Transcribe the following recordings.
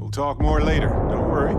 We'll talk more later. Don't worry.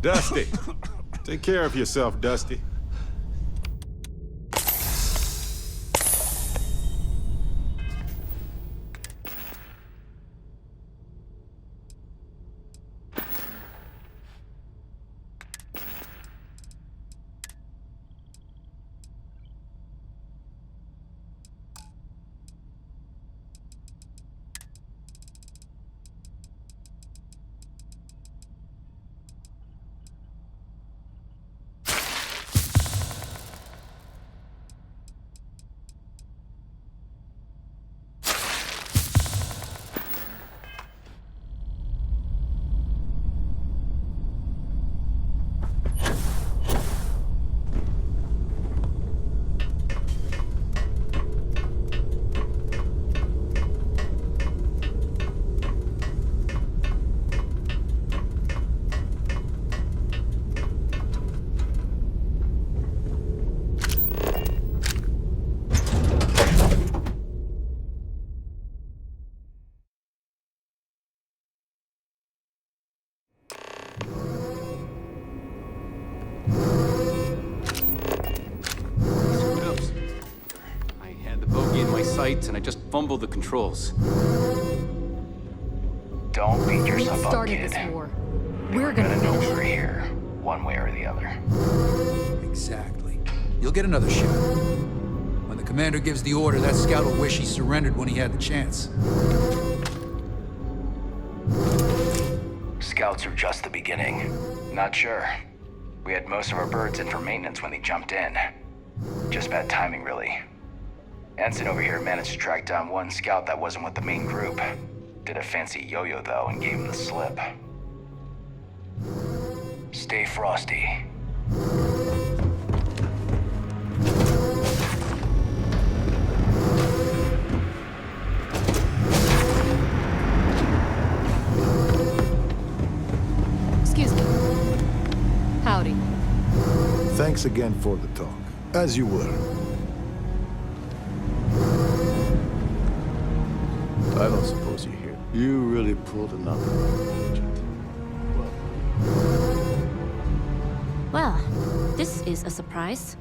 Dusty. Take care of yourself, Dusty. And I just fumbled the controls. Don't beat yourself We up, started kid. this war. We're We're gonna know finish we're it. here, one way or the other. Exactly. You'll get another shot. When the commander gives the order, that scout will wish he surrendered when he had the chance. Scouts are just the beginning. Not sure. We had most of our birds in for maintenance when they jumped in. Just bad timing, really. Ensign over here managed to track down one scout that wasn't with the main group. Did a fancy yo-yo, though, and gave him the slip. Stay frosty. Excuse me. Howdy. Thanks again for the talk. As you were. I don't suppose you're here. You really pulled another agent. Well, this is a surprise.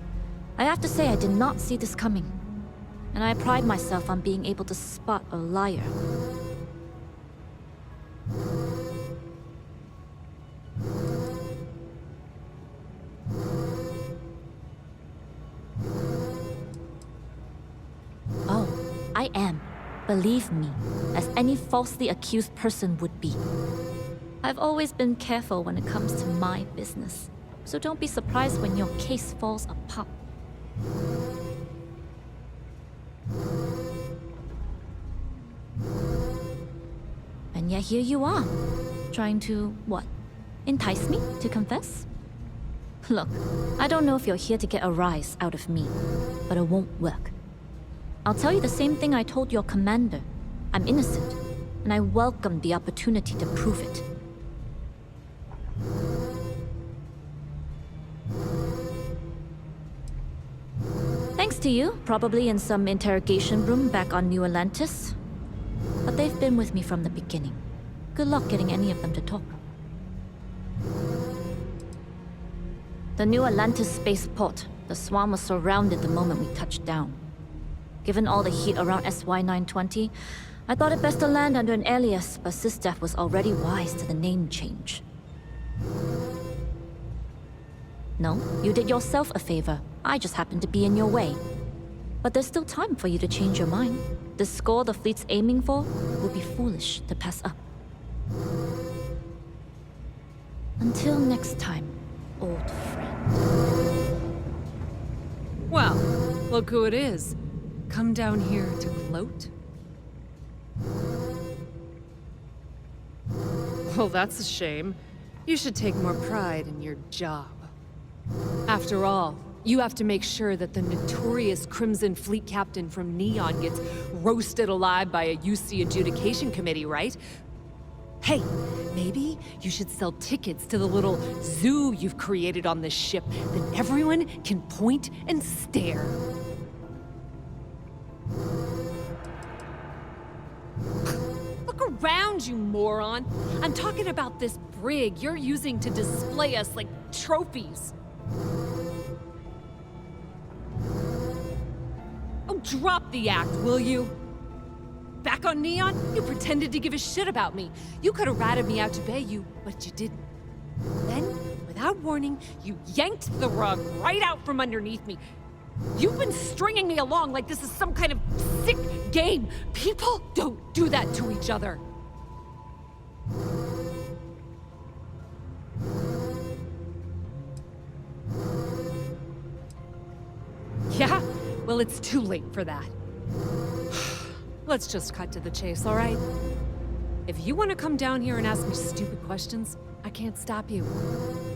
I have to say I did not see this coming. And I pride myself on being able to spot a liar. Oh, I am. Believe me, as any falsely accused person would be. I've always been careful when it comes to my business, so don't be surprised when your case falls apart. And yet here you are, trying to, what, entice me to confess? Look, I don't know if you're here to get a rise out of me, but it won't work. I'll tell you the same thing I told your commander. I'm innocent, and I welcome the opportunity to prove it. Thanks to you, probably in some interrogation room back on New Atlantis. But they've been with me from the beginning. Good luck getting any of them to talk. The New Atlantis spaceport. The Swan was surrounded the moment we touched down. Given all the heat around SY-920, I thought it best to land under an alias, but SysDef was already wise to the name change. No, you did yourself a favor. I just happened to be in your way. But there's still time for you to change your mind. the score the fleet's aiming for would be foolish to pass up. Until next time, old friend. Well, look who it is. Come down here to gloat? Well, that's a shame. You should take more pride in your job. After all, you have to make sure that the notorious Crimson Fleet captain from Neon gets roasted alive by a UC adjudication committee, right? Hey, maybe you should sell tickets to the little zoo you've created on this ship, then everyone can point and stare. Look around, you moron! I'm talking about this brig you're using to display us like trophies. Oh, drop the act, will you? Back on Neon, you pretended to give a shit about me. You could have ratted me out to Bayou, but you didn't. Then, without warning, you yanked the rug right out from underneath me. You've been stringing me along like this is some kind of sick game. People don't do that to each other. Yeah? Well, it's too late for that. Let's just cut to the chase, all right? If you want to come down here and ask me stupid questions, I can't stop you.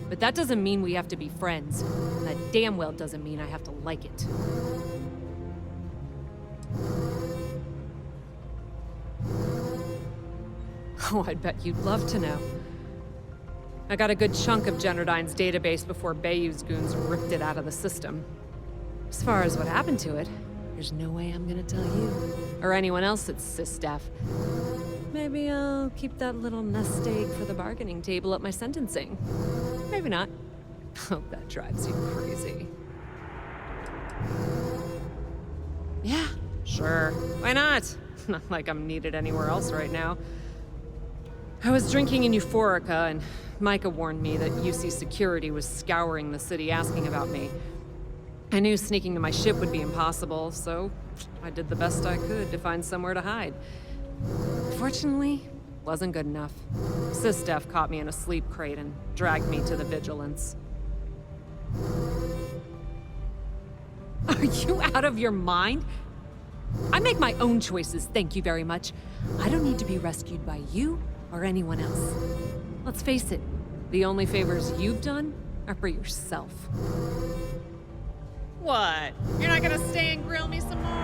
But that doesn't mean we have to be friends. And that damn well doesn't mean I have to like it. Oh, I'd bet you'd love to know. I got a good chunk of Generdyne's database before Bayou's goons ripped it out of the system. As far as what happened to it, there's no way I'm gonna tell you. Or anyone else at SysStaff. Maybe I'll keep that little nest egg for the bargaining table at my sentencing. Maybe not. Hope that drives you crazy. Yeah, sure. Why not? Not like I'm needed anywhere else right now. I was drinking in Euphorica, and Micah warned me that UC security was scouring the city asking about me. I knew sneaking to my ship would be impossible, so I did the best I could to find somewhere to hide. Fortunately, wasn't good enough. SysDef caught me in a sleep crate and dragged me to the Vigilance. Are you out of your mind? I make my own choices, thank you very much. I don't need to be rescued by you or anyone else. Let's face it, the only favors you've done are for yourself. What? You're not gonna stay and grill me some more?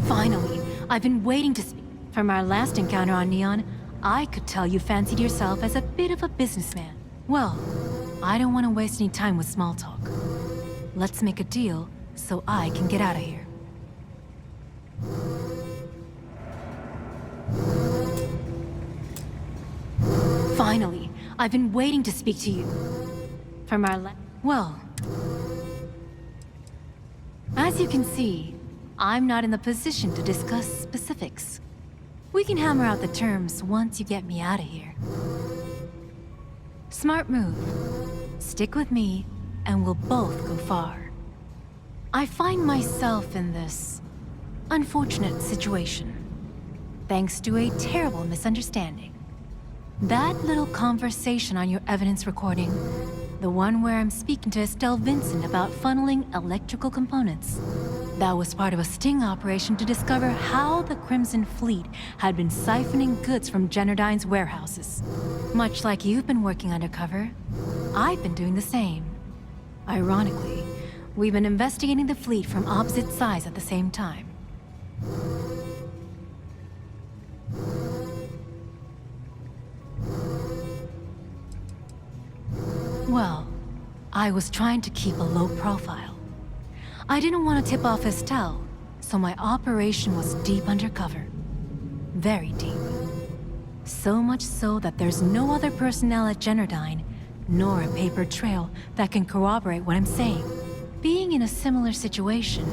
Finally, I've been waiting to speak. From our last encounter on Neon, I could tell you fancied yourself as a bit of a businessman. Well, I don't want to waste any time with small talk. Let's make a deal so I can get out of here. Finally, I've been waiting to speak to you. From our well, as you can see, I'm not in the position to discuss specifics. We can hammer out the terms once you get me out of here. Smart move. Stick with me, and we'll both go far. I find myself in this unfortunate situation, thanks to a terrible misunderstanding. That little conversation on your evidence recording, the one where I'm speaking to Estelle Vincent about funneling electrical components, that was part of a sting operation to discover how the Crimson Fleet had been siphoning goods from Generdyne's warehouses. Much like you've been working undercover, I've been doing the same. Ironically, we've been investigating the fleet from opposite sides at the same time. Well, I was trying to keep a low profile. I didn't want to tip off Estelle, so my operation was deep undercover. Very deep. So much so that there's no other personnel at Generdyne, nor a paper trail that can corroborate what I'm saying. Being in a similar situation,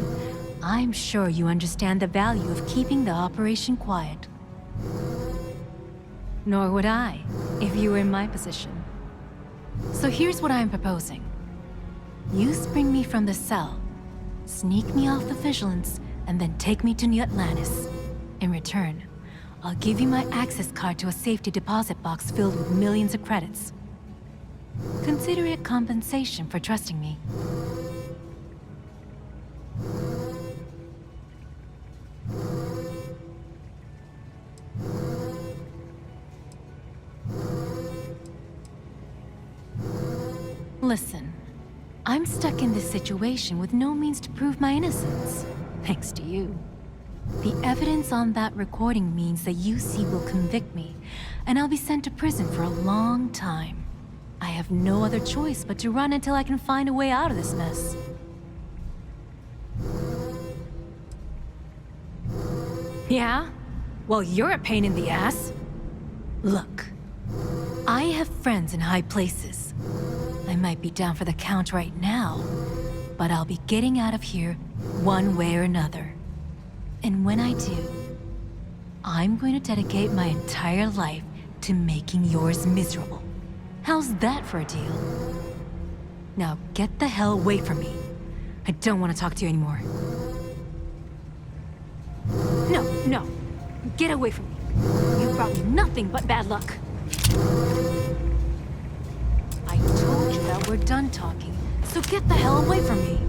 I'm sure you understand the value of keeping the operation quiet. Nor would I, if you were in my position. So here's what I'm proposing. You spring me from the cell, sneak me off the Vigilance, and then take me to New Atlantis. In return, I'll give you my access card to a safety deposit box filled with millions of credits. Consider it compensation for trusting me. Listen, I'm stuck in this situation with no means to prove my innocence, thanks to you. The evidence on that recording means the UC will convict me, and I'll be sent to prison for a long time. I have no other choice but to run until I can find a way out of this mess. Yeah? Well, you're a pain in the ass. Look, I have friends in high places. I might be down for the count right now, but I'll be getting out of here one way or another. And when I do, I'm going to dedicate my entire life to making yours miserable. How's that for a deal? Now get the hell away from me. I don't want to talk to you anymore. No. Get away from me. You brought me nothing but bad luck. I told you that we're done talking, so get the hell away from me.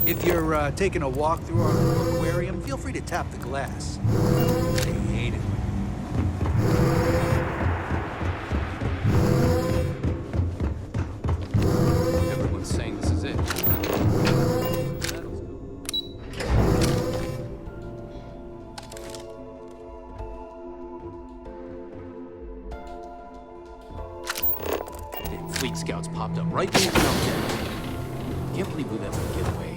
If you're taking a walk through our little aquarium, feel free to tap the glass. They hate it. Everyone's saying this is it. Damn fleet scouts popped up right there. Can't believe we let them get away.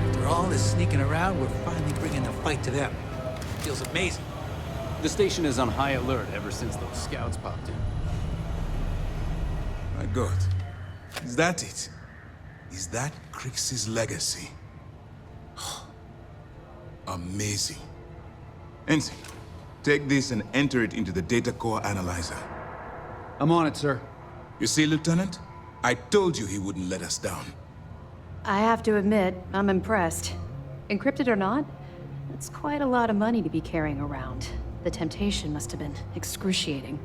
After all this sneaking around, we're finally bringing the fight to them. Feels amazing. The station is on high alert ever since those scouts popped in. My God. Is that it? Is that Crix's legacy? Amazing. Ensign, take this and enter it into the data core analyzer. I'm on it, sir. You see, Lieutenant? I told you he wouldn't let us down. I have to admit, I'm impressed. Encrypted or not, that's quite a lot of money to be carrying around. The temptation must have been excruciating.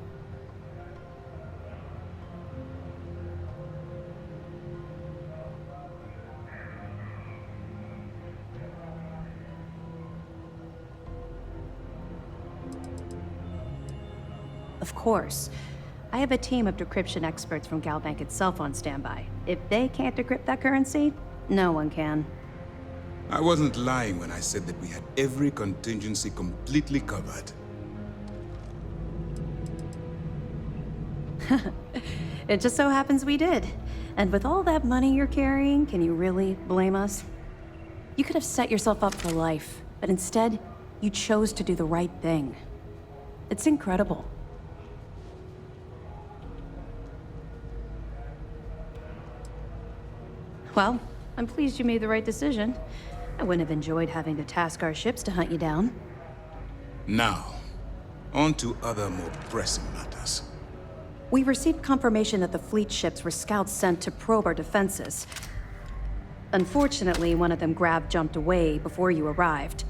Of course. I have a team of decryption experts from Galbank itself on standby. If they can't decrypt that currency, no one can. I wasn't lying when I said that we had every contingency completely covered. It just so happens we did. And with all that money you're carrying, can you really blame us? You could have set yourself up for life, but instead, you chose to do the right thing. It's incredible. Well, I'm pleased you made the right decision. I wouldn't have enjoyed having to task our ships to hunt you down. Now, on to other more pressing matters. We received confirmation that the fleet ships were scouts sent to probe our defenses. Unfortunately, one of them jumped away before you arrived.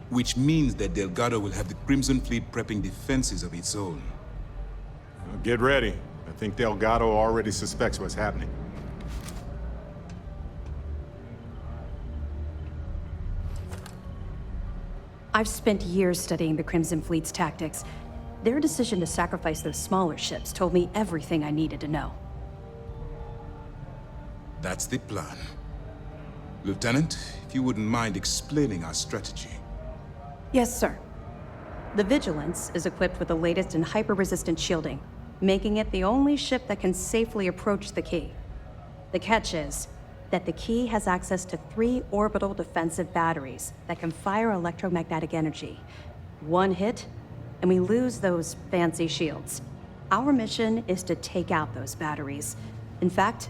Which means that Delgado will have the Crimson Fleet prepping defenses of its own. Get ready. I think Delgado already suspects what's happening. I've spent years studying the Crimson Fleet's tactics. Their decision to sacrifice those smaller ships told me everything I needed to know. That's the plan. Lieutenant, if you wouldn't mind explaining our strategy. Yes, sir. The Vigilance is equipped with the latest in hyper-resistant shielding, making it the only ship that can safely approach the key. The catch is that the key has access to 3 orbital defensive batteries that can fire electromagnetic energy. One hit, and we lose those fancy shields. Our mission is to take out those batteries. In fact,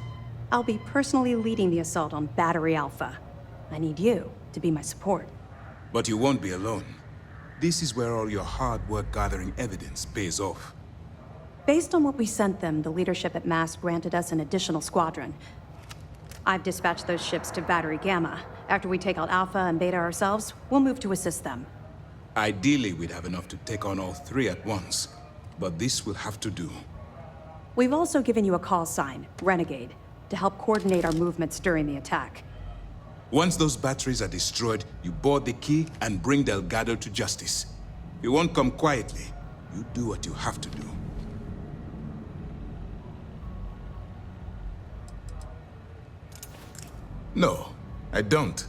I'll be personally leading the assault on Battery Alpha. I need you to be my support. But you won't be alone. This is where all your hard work gathering evidence pays off. Based on what we sent them, the leadership at MASS granted us an additional squadron. I've dispatched those ships to Battery Gamma. After we take out Alpha and Beta ourselves, we'll move to assist them. Ideally, we'd have enough to take on all 3 at once. But this will have to do. We've also given you a call sign, Renegade, to help coordinate our movements during the attack. Once those batteries are destroyed, you board the key and bring Legado to justice. You won't come quietly. You do what you have to do. No, I don't.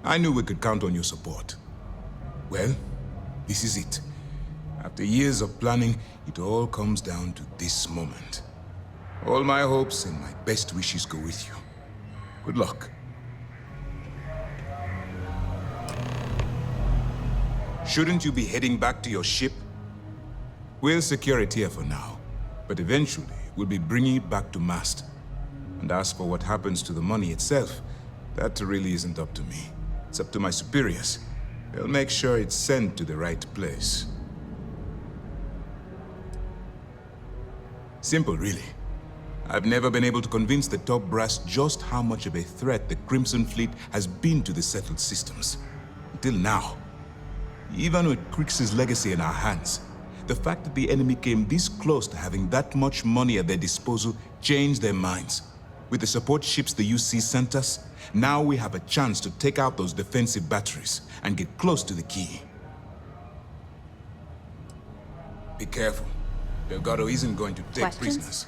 I knew we could count on your support. Well, this is it. After years of planning, it all comes down to this moment. All my hopes and my best wishes go with you. Good luck. Shouldn't you be heading back to your ship? We'll secure it here for now, but eventually we'll be bringing it back to mast. And as for what happens to the money itself, that really isn't up to me. It's up to my superiors. They'll make sure it's sent to the right place. Simple, really. I've never been able to convince the top brass just how much of a threat the Crimson Fleet has been to the settled systems. Until now. Even with Krix's legacy in our hands, the fact that the enemy came this close to having that much money at their disposal changed their minds. With the support ships the UC sent us, now we have a chance to take out those defensive batteries and get close to the key. Be careful. Legado isn't going to take Questions? prisoners.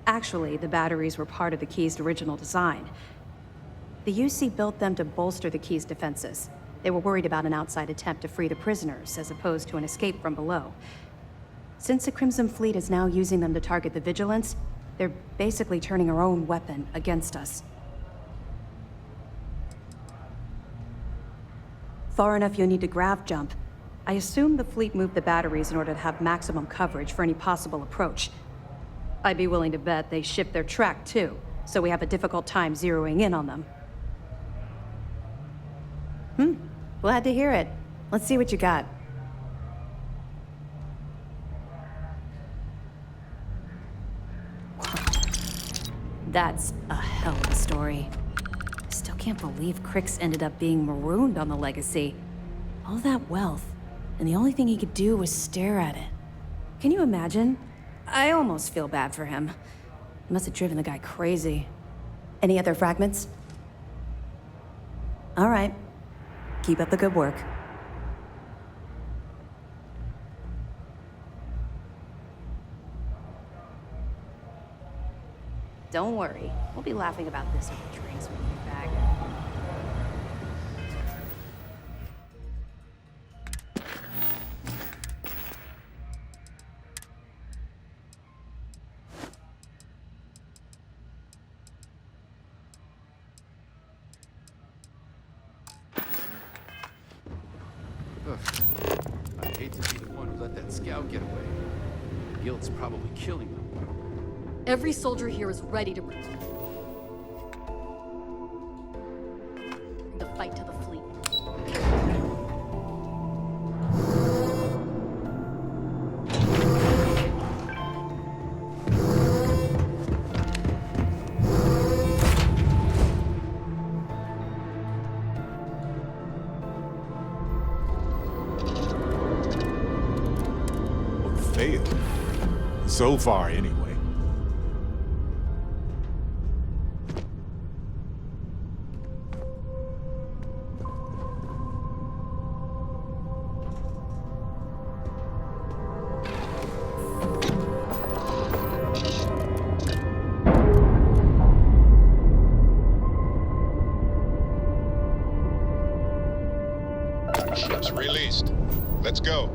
Actually, the batteries were part of the key's original design. The UC built them to bolster the key's defenses. They were worried about an outside attempt to free the prisoners, as opposed to an escape from below. Since the Crimson Fleet is now using them to target the Vigilance, they're basically turning our own weapon against us. Far enough you'll need to grav jump. I assume the fleet moved the batteries in order to have maximum coverage for any possible approach. I'd be willing to bet they shipped their track too, so we have a difficult time zeroing in on them. Glad to hear it. Let's see what you got. That's a hell of a story. I still can't believe Crix ended up being marooned on the Legacy. All that wealth, and the only thing he could do was stare at it. Can you imagine? I almost feel bad for him. It must have driven the guy crazy. Any other fragments? All right. Keep up the good work. Don't worry. We'll be laughing about this over drinks when we get back. I hate to be the one who let that scout get away. Guilt's probably killing them. Every soldier here is ready to bring the fight to the fleet. Failed. So far, anyway. haste. Let's go.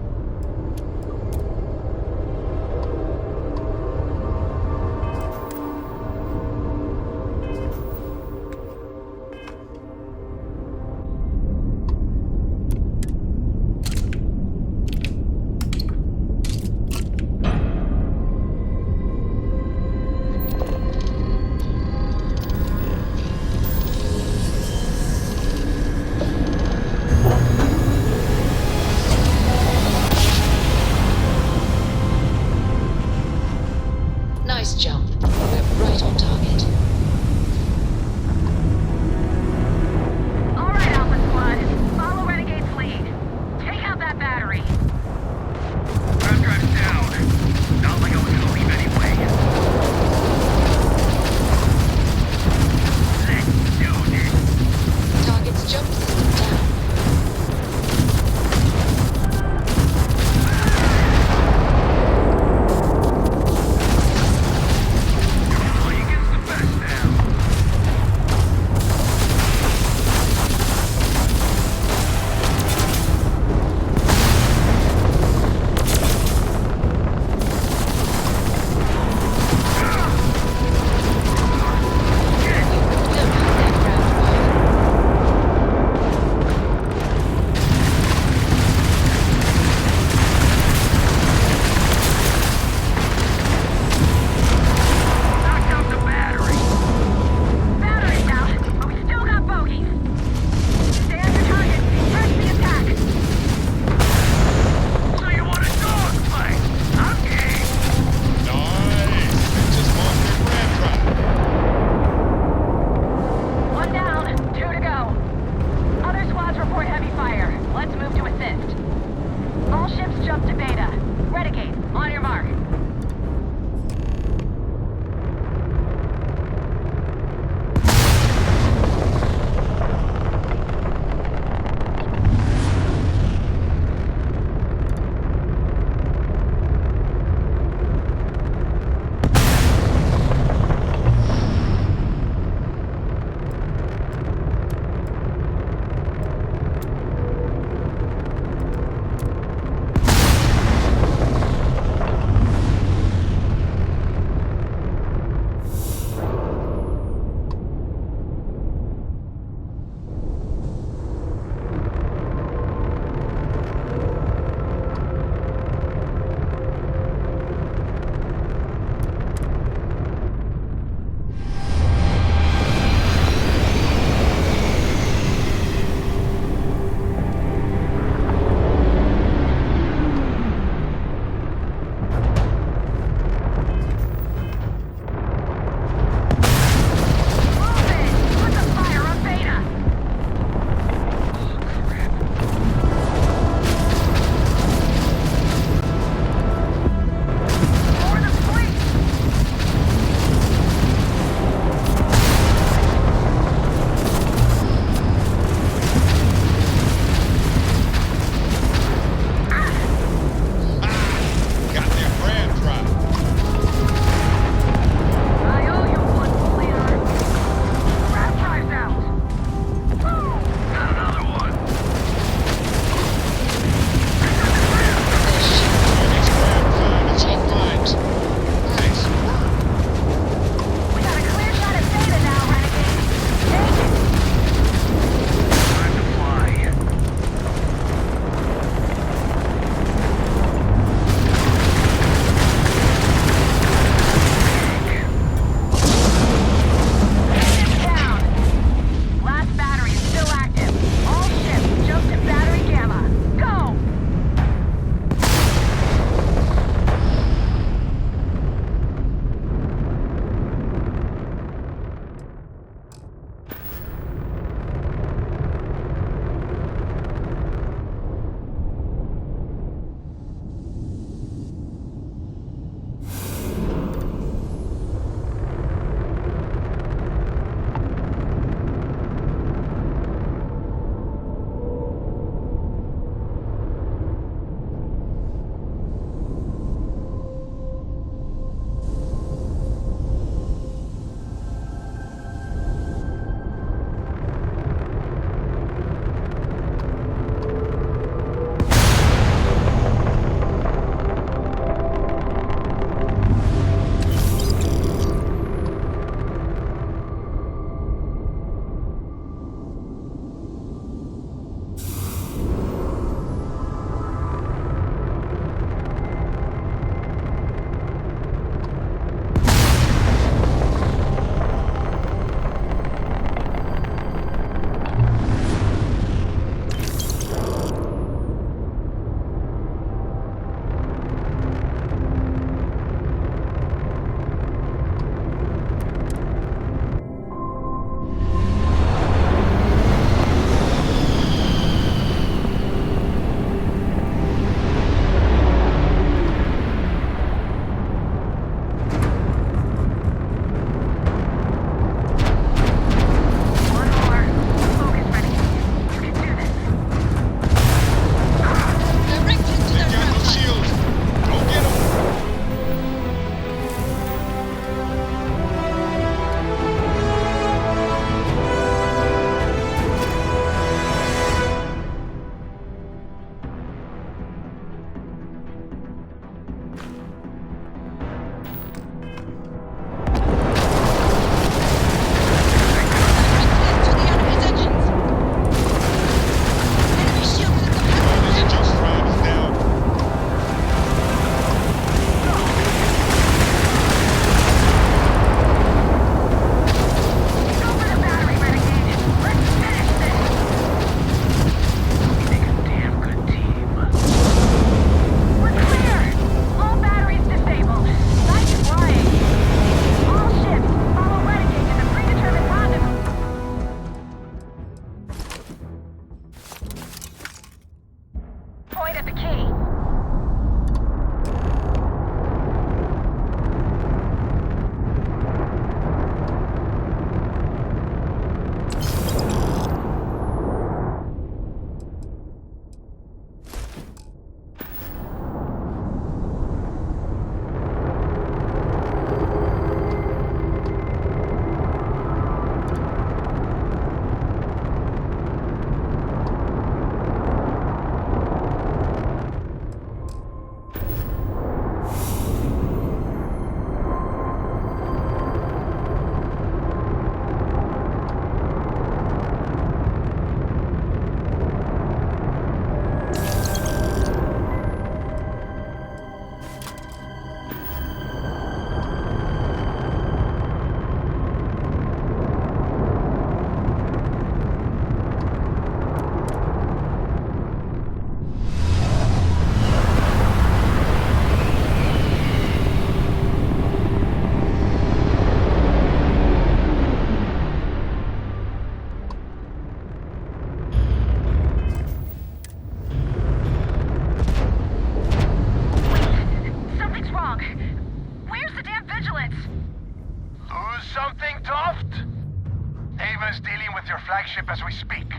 with your flagship as we speak.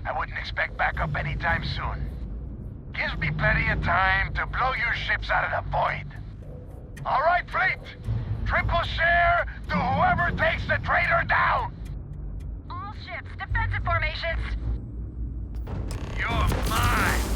I wouldn't expect backup anytime soon. Gives me plenty of time to blow your ships out of the void. All right, fleet! Triple share to whoever takes the traitor down! All ships, defensive formations! You're mine!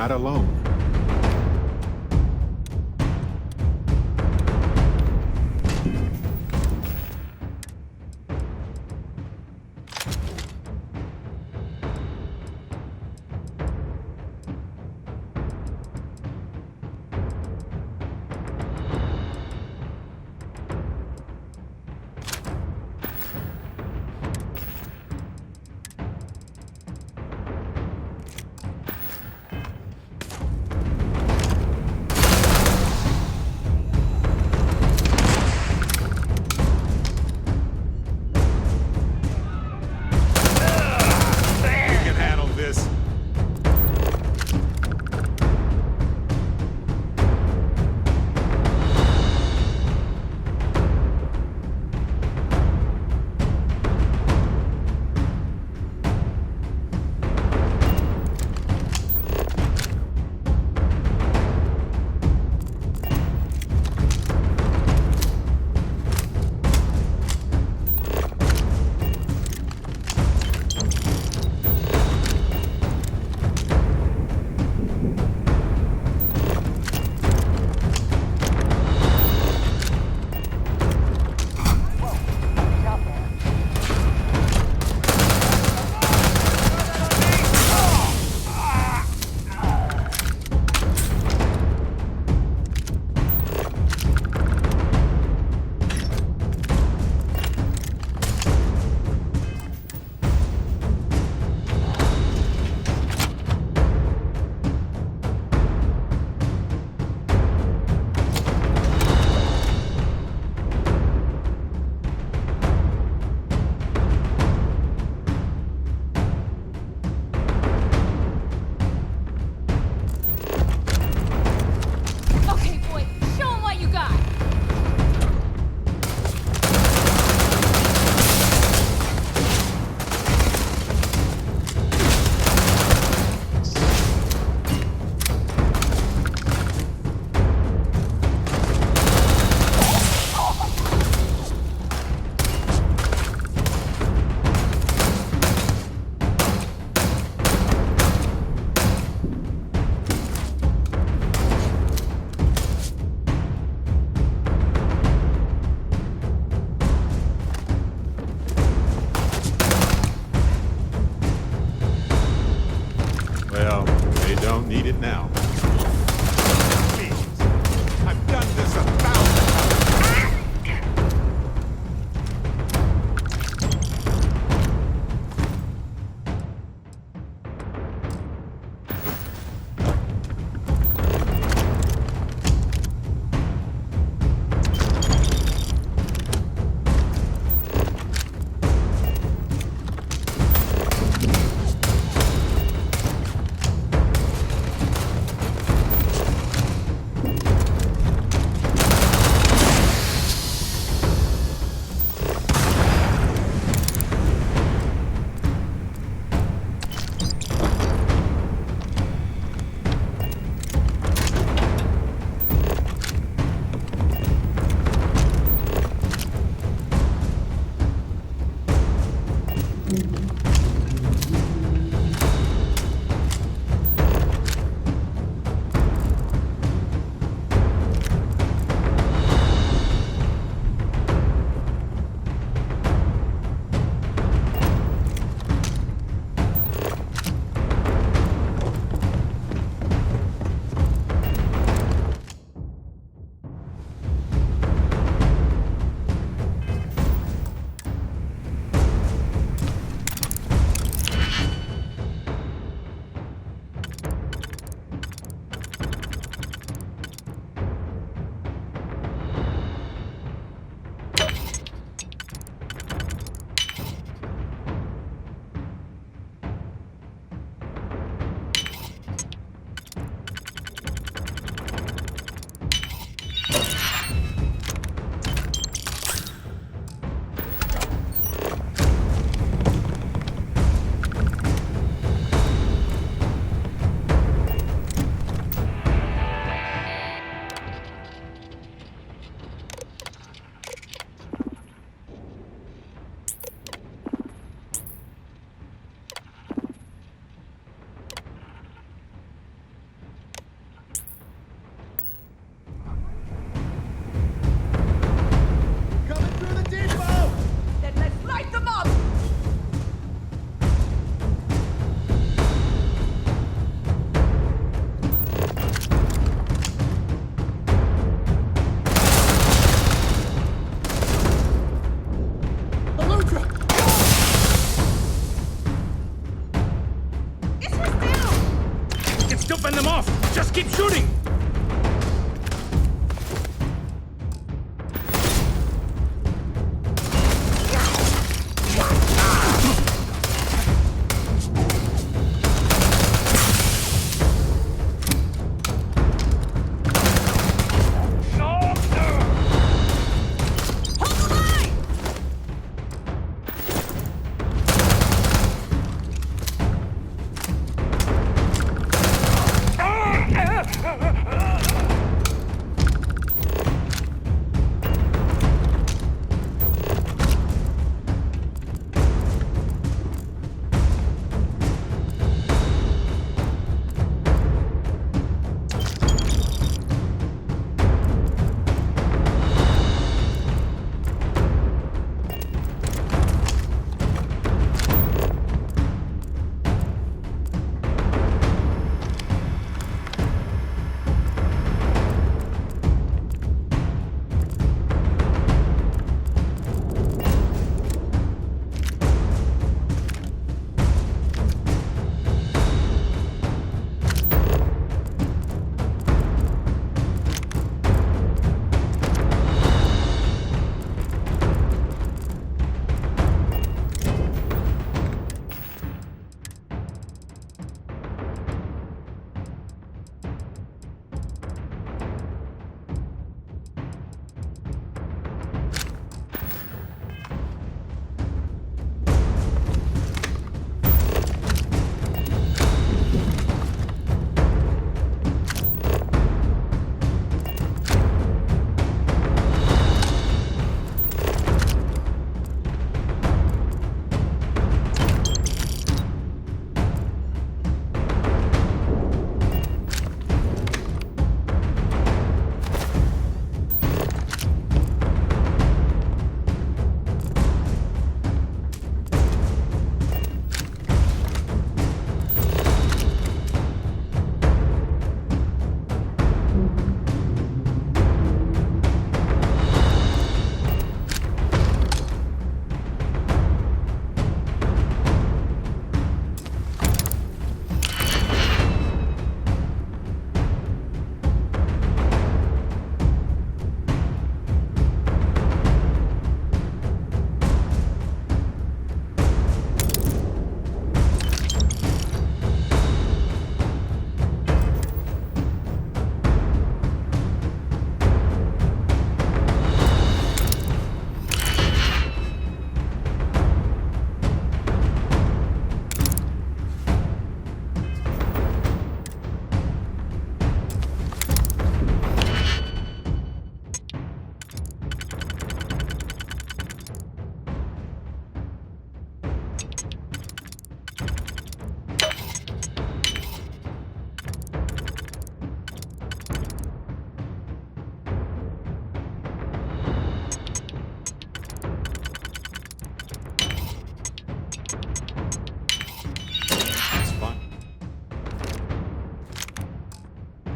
Not alone. They don't need it now. Please. I've done this 1,000 times. Just keep shooting!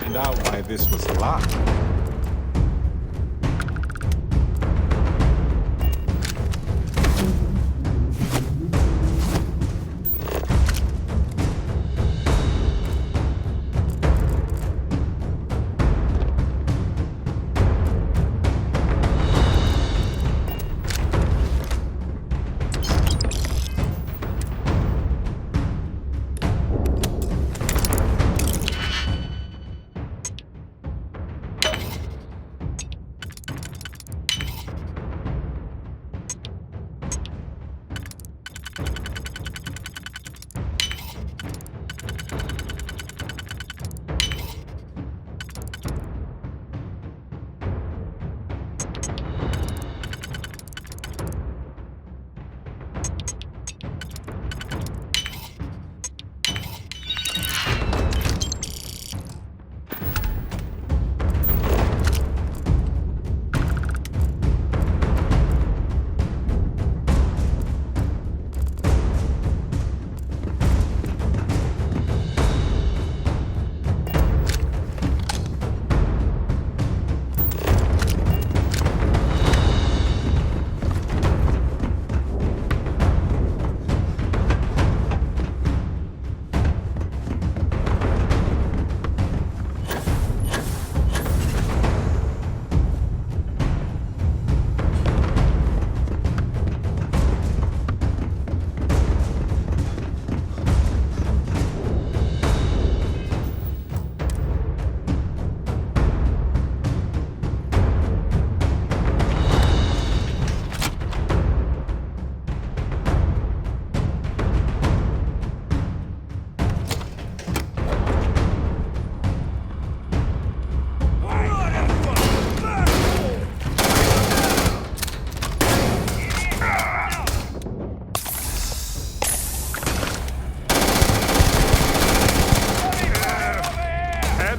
straightened out why this was locked.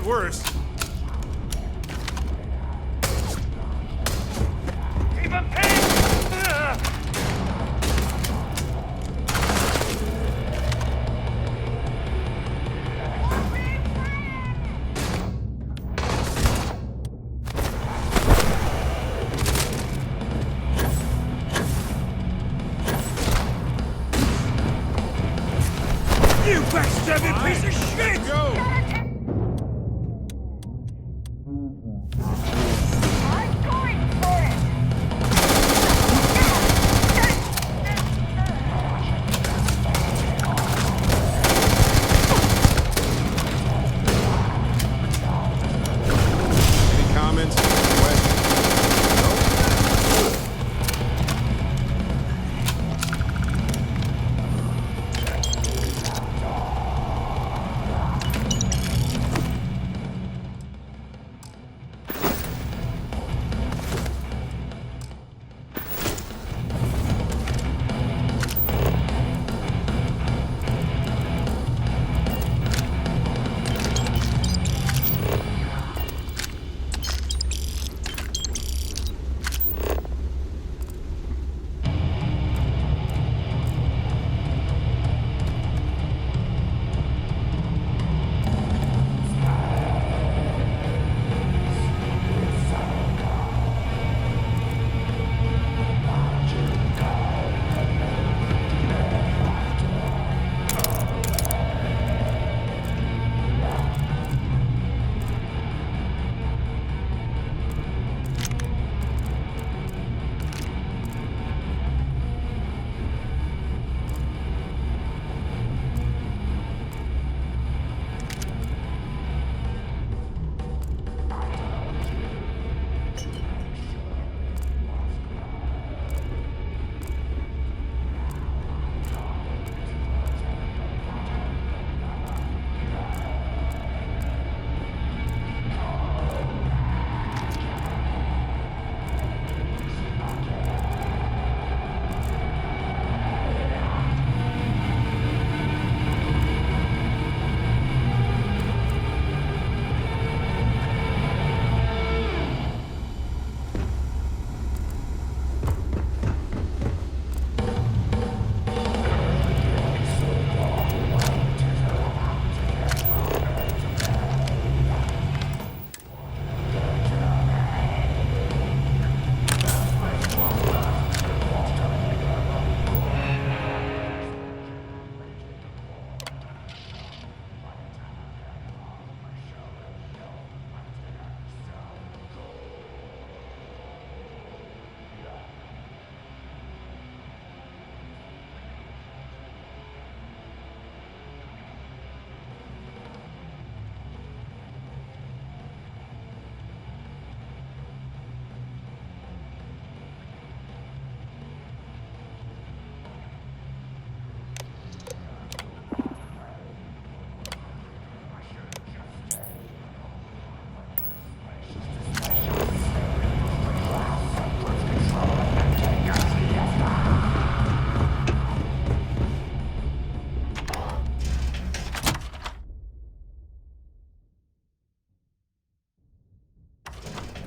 Worse. Keep him pinned! You backstabbing piece of shit! Go!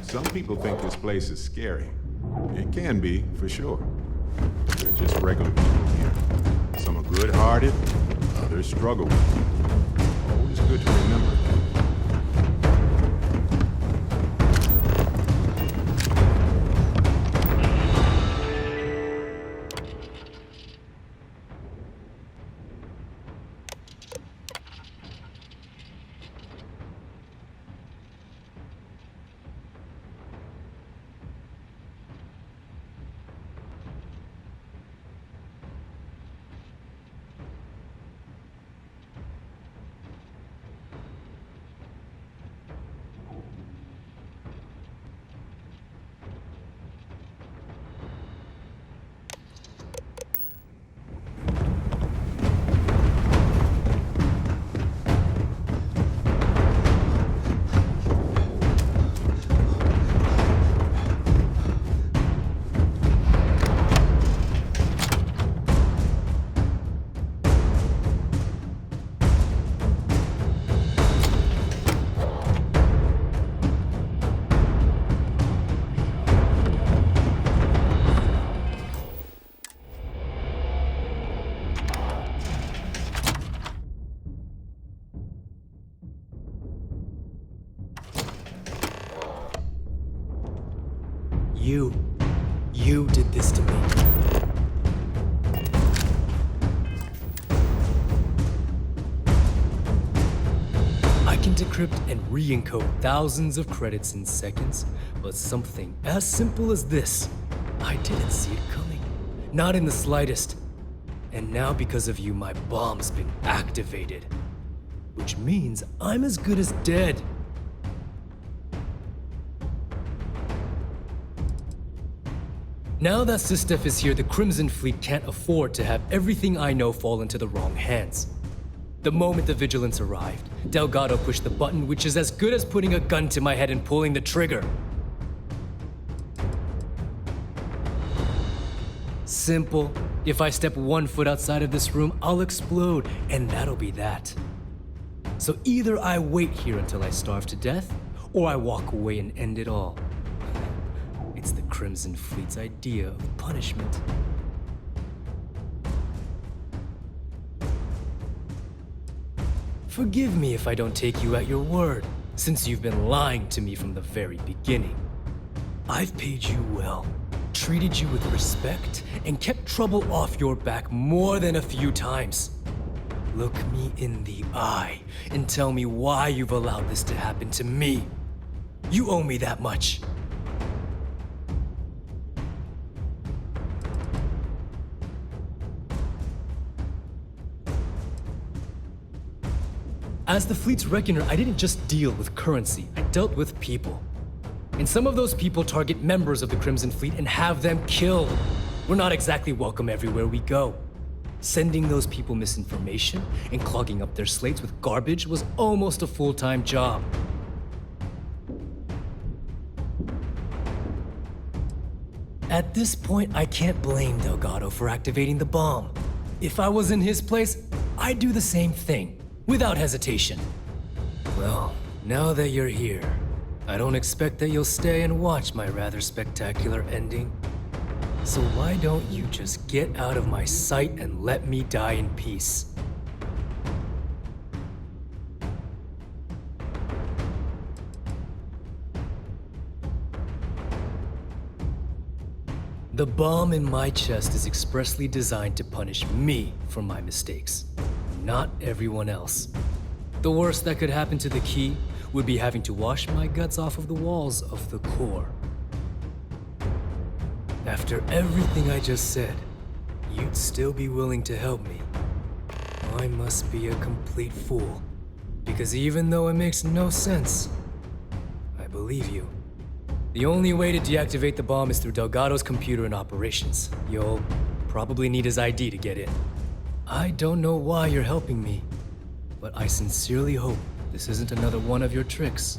Some people think this place is scary. It can be, for sure. They're just regular people here. Some are good-hearted, others struggle. Always good to remember that. You did this to me. I can decrypt and re-encode thousands of credits in seconds, but something as simple as this, I didn't see it coming. Not in the slightest. And now because of you, my bomb's been activated. Which means I'm as good as dead. Now that Sistef is here, the Crimson Fleet can't afford to have everything I know fall into the wrong hands. The moment the Vigilance arrived, Delgado pushed the button, which is as good as putting a gun to my head and pulling the trigger. Simple. If I step 1 foot outside of this room, I'll explode, and that'll be that. So either I wait here until I starve to death, or I walk away and end it all. It's the Crimson Fleet's idea of punishment. Forgive me if I don't take you at your word, since you've been lying to me from the very beginning. I've paid you well, treated you with respect, and kept trouble off your back more than a few times. Look me in the eye and tell me why you've allowed this to happen to me. You owe me that much. As the fleet's reckoner, I didn't just deal with currency, I dealt with people. And some of those people target members of the Crimson Fleet and have them killed. We're not exactly welcome everywhere we go. Sending those people misinformation and clogging up their slates with garbage was almost a full-time job. At this point, I can't blame Delgado for activating the bomb. If I was in his place, I'd do the same thing. Without hesitation. Well, now that you're here, I don't expect that you'll stay and watch my rather spectacular ending. So why don't you just get out of my sight and let me die in peace? The bomb in my chest is expressly designed to punish me for my mistakes. Not everyone else. The worst that could happen to the key would be having to wash my guts off of the walls of the core. After everything I just said, you'd still be willing to help me. I must be a complete fool. Because even though it makes no sense, I believe you. The only way to deactivate the bomb is through Delgado's computer and operations. You'll probably need his ID to get in. I don't know why you're helping me, but I sincerely hope this isn't another one of your tricks.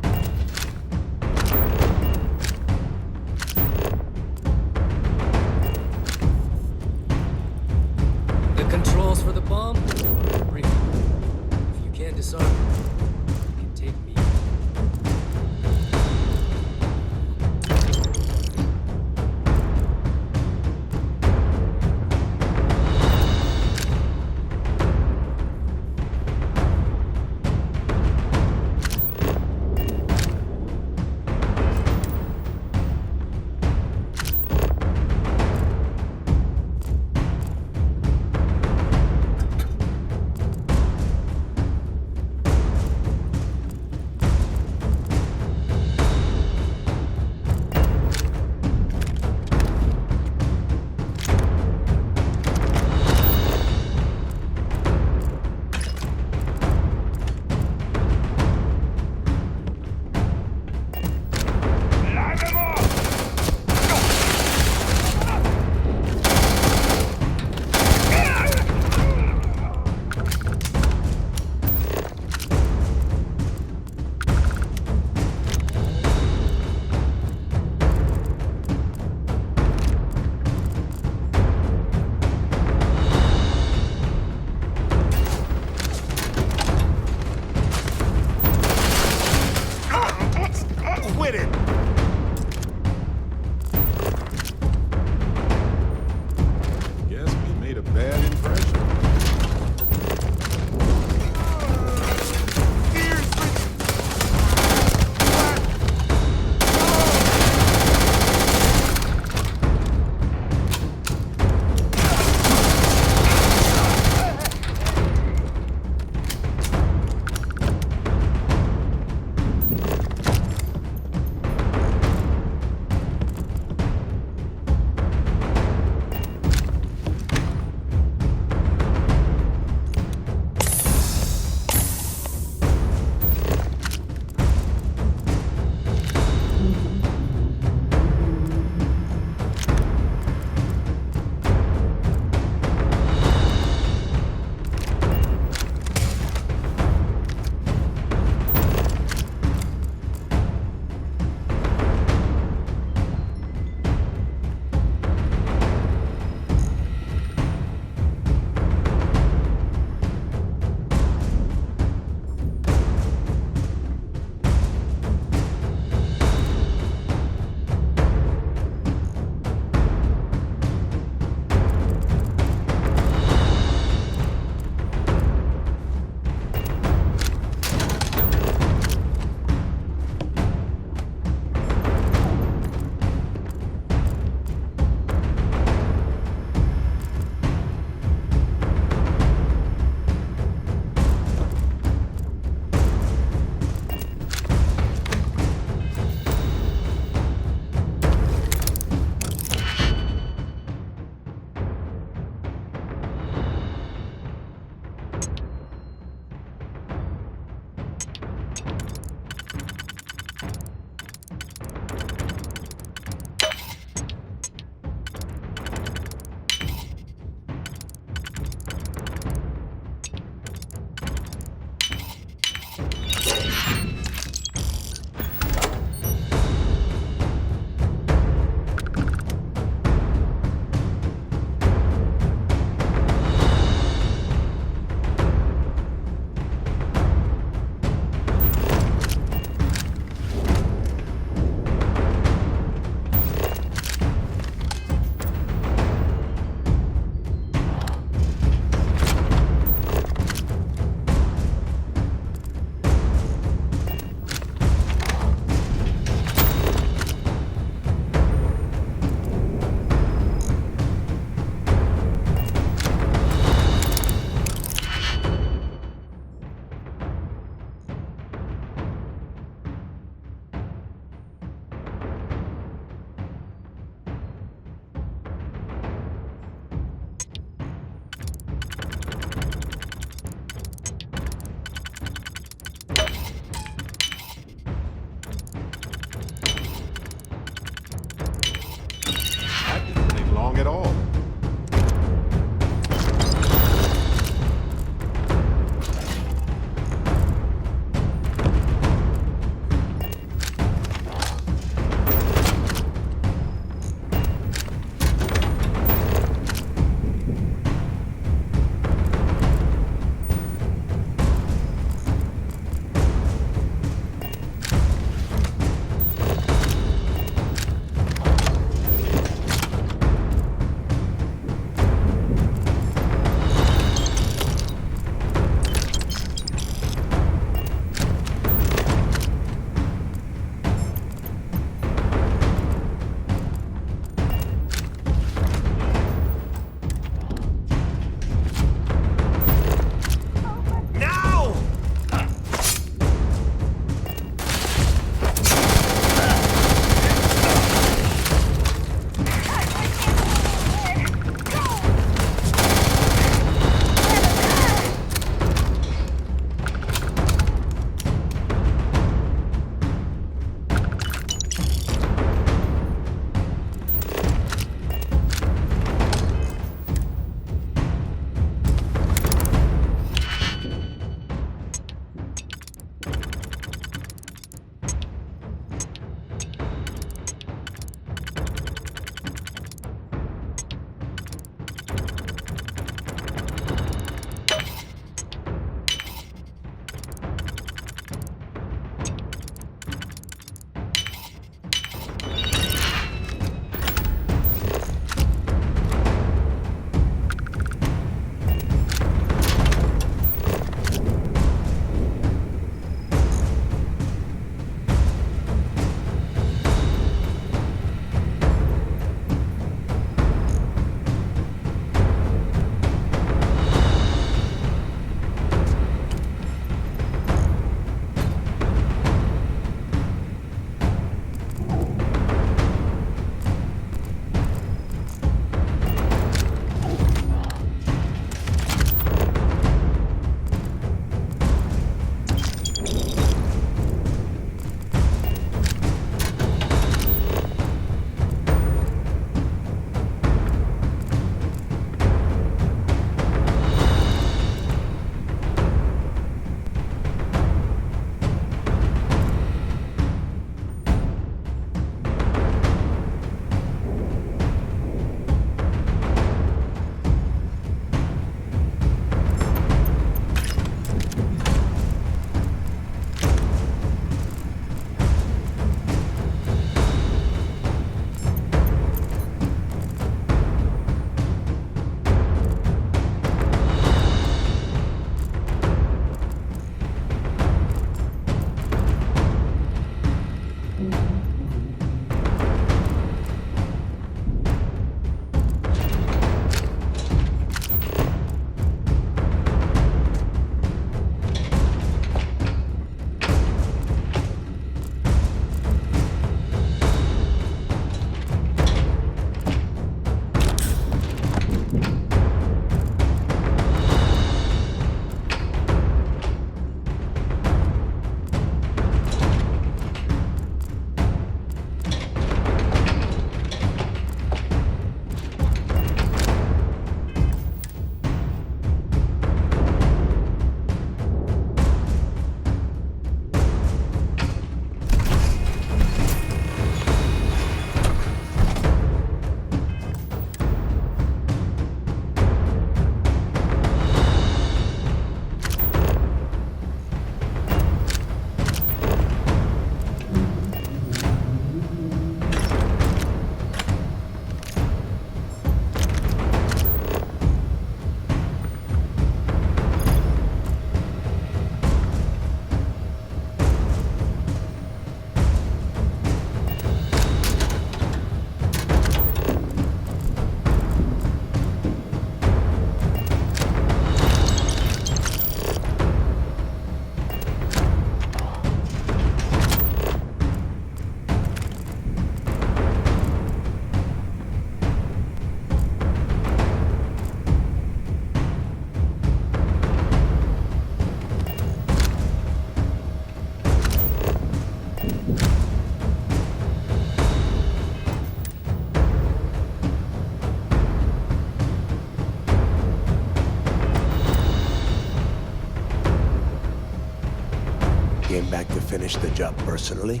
back to finish the job personally?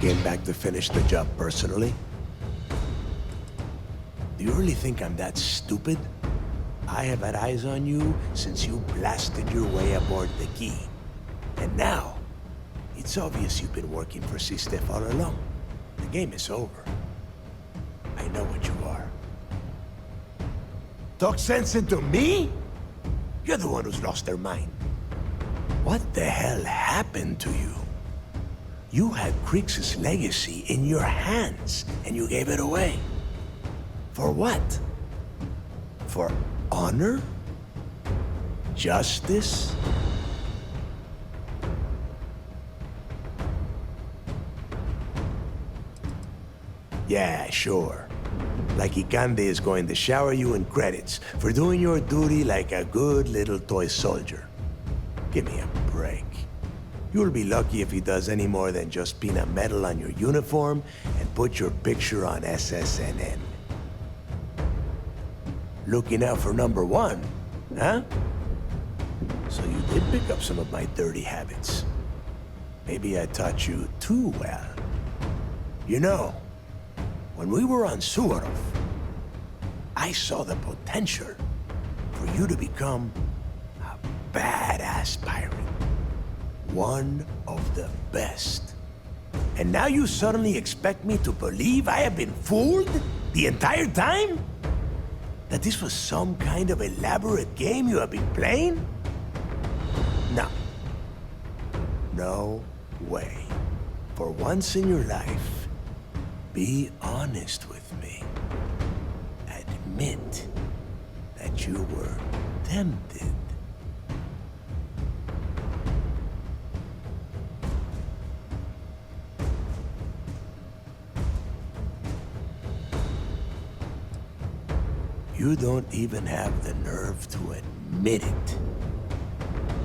Came back to finish the job personally? Do you really think I'm that stupid? I have had eyes on you since you blasted your way aboard the Key. And now, it's obvious you've been working for C-Steph all along. The game is over. I know what you are. Talk sense into me? You're the one who's lost their mind. What the hell happened to you? You had Krix's legacy in your hands, and you gave it away. For what? For honor? Justice? Yeah, sure. Like Ikande is going to shower you in credits for doing your duty like a good little toy soldier. Give me a break. You'll be lucky if he does any more than just pin a medal on your uniform and put your picture on SSNN. Looking out for number one, huh? So you did pick up some of my dirty habits. Maybe I taught you too well. You know, when we were on Suvorov, I saw the potential for you to become a badass pirate. One of the best. And now you suddenly expect me to believe I have been fooled the entire time? That this was some kind of elaborate game you have been playing? No. No way. For once in your life, be honest with me. Admit that you were tempted. You don't even have the nerve to admit it.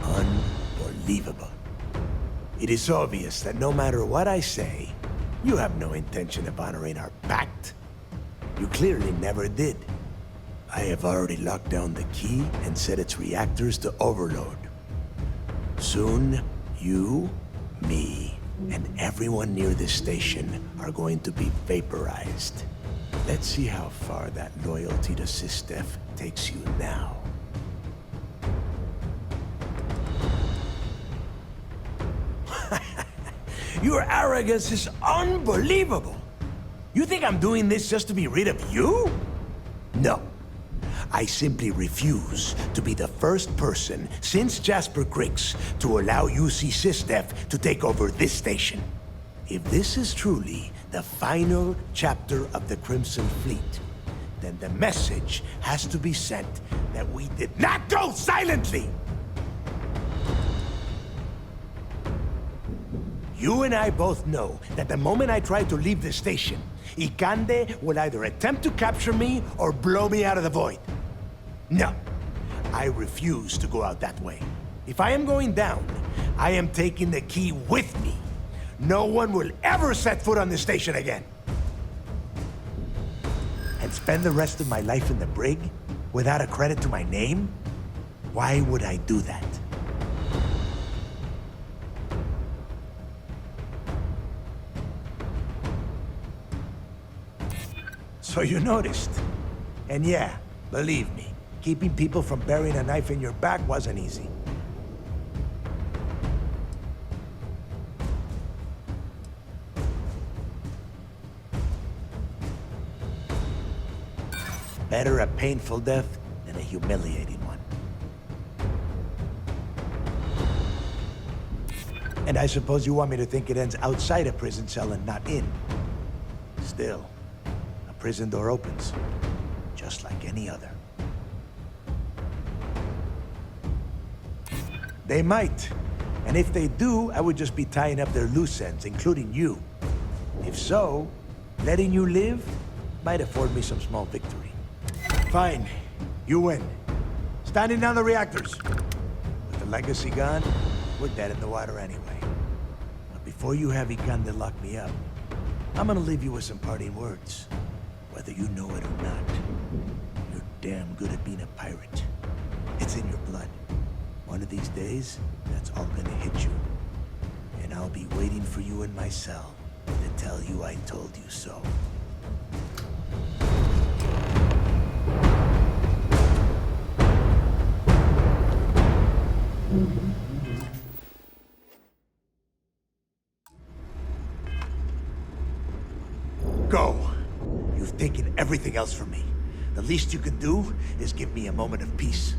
Unbelievable. It is obvious that no matter what I say, you have no intention of honoring our pact. You clearly never did. I have already locked down the Key and set its reactors to overload. Soon, you, me, and everyone near this station are going to be vaporized. Let's see how far that loyalty to C-Steph takes you now. Your arrogance is unbelievable! You think I'm doing this just to be rid of you? No. I simply refuse to be the first person since Jasper Krix to allow UC C-Steph to take over this station. If this is truly the final chapter of the Crimson Fleet, then the message has to be sent that we did not go silently! You and I both know that the moment I tried to leave the station, Ikande will either attempt to capture me or blow me out of the void. No, I refuse to go out that way. If I am going down, I am taking the key with me. No one will ever set foot on this station again. And spend the rest of my life in the brig without a credit to my name? Why would I do that? So you noticed. And yeah, believe me, keeping people from burying a knife in your back wasn't easy. Better a painful death than a humiliating one. And I suppose you want me to think it ends outside a prison cell and not in. Still, a prison door opens, just like any other. They might. And if they do, I would just be tying up their loose ends, including you. If so, letting you live might afford me some small victory. Fine. You win. Standing down the reactors. With the legacy gone, we're dead in the water anyway. But before you have Ikande lock me up, I'm gonna leave you with some parting words. Whether you know it or not, you're damn good at being a pirate. It's in your blood. One of these days, that's all gonna hit you. And I'll be waiting for you in my cell to tell you I told you so. Go. You've taken everything else from me. The least you can do is give me a moment of peace.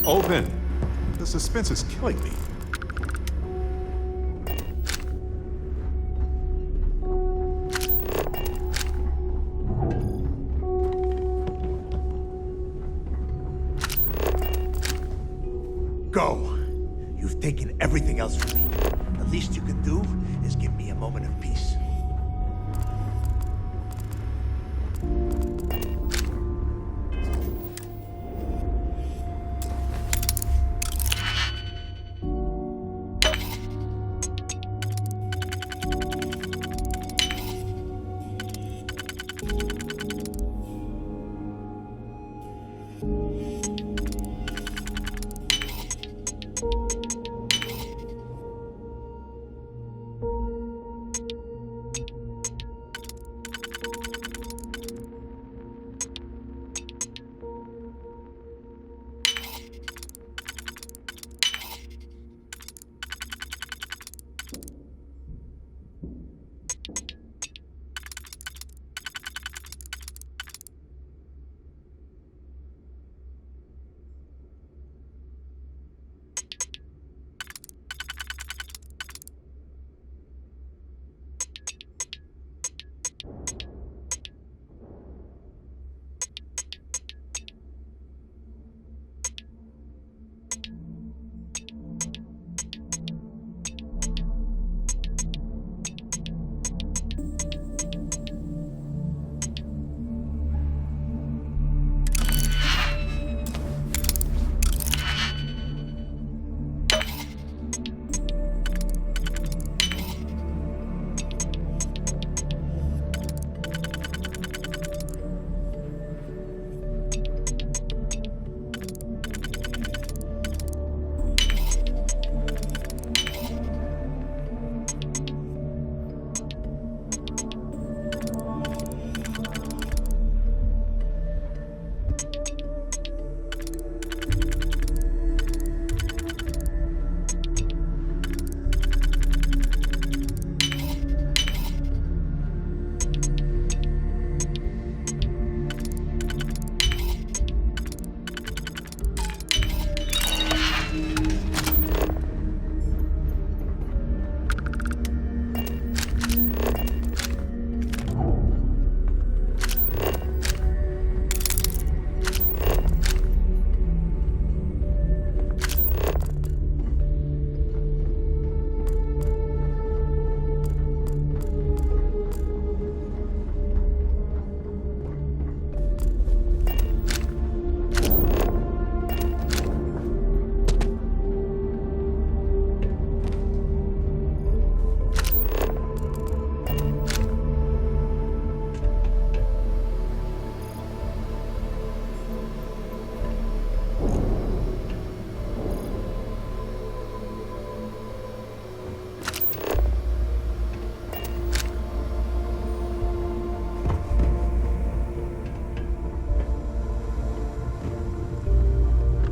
Open! The suspense is killing me. Go. You've taken everything else from me. The least you can do is give me a moment of peace.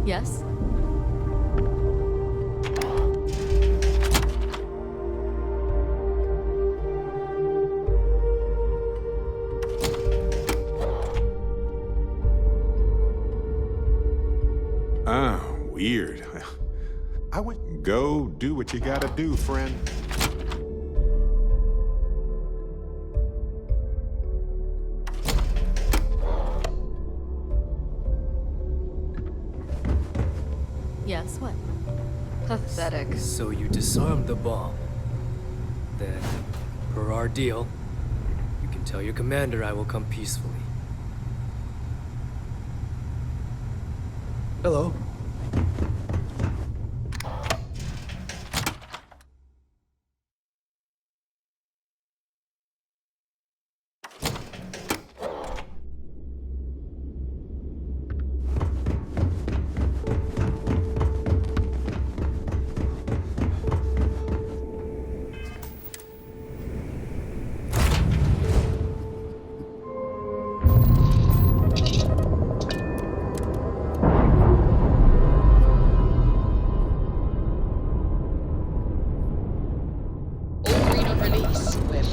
Yes? Weird. I wouldn't go do what you gotta do, friend. Yes, what? Pathetic. So you disarmed the bomb. Then, per our deal, you can tell your commander I will come peacefully. Hello.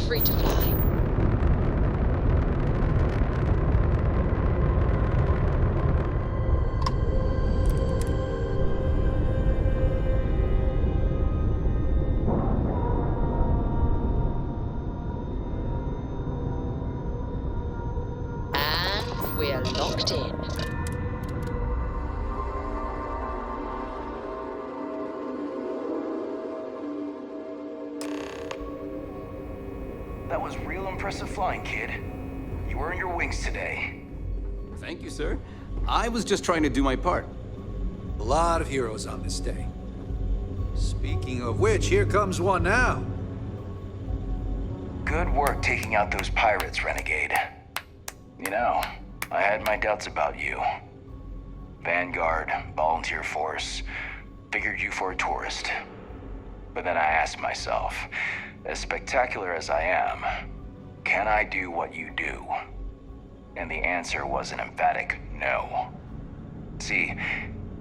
Free to fly. And we're locked in. That was real impressive flying, kid. You earned your wings today. Thank you, sir. I was just trying to do my part. A lot of heroes on this day. Speaking of which, here comes one now. Good work taking out those pirates, Renegade. You know, I had my doubts about you. Vanguard, volunteer force, figured you for a tourist. But then I asked myself, as spectacular as I am, can I do what you do? And the answer was an emphatic no. See,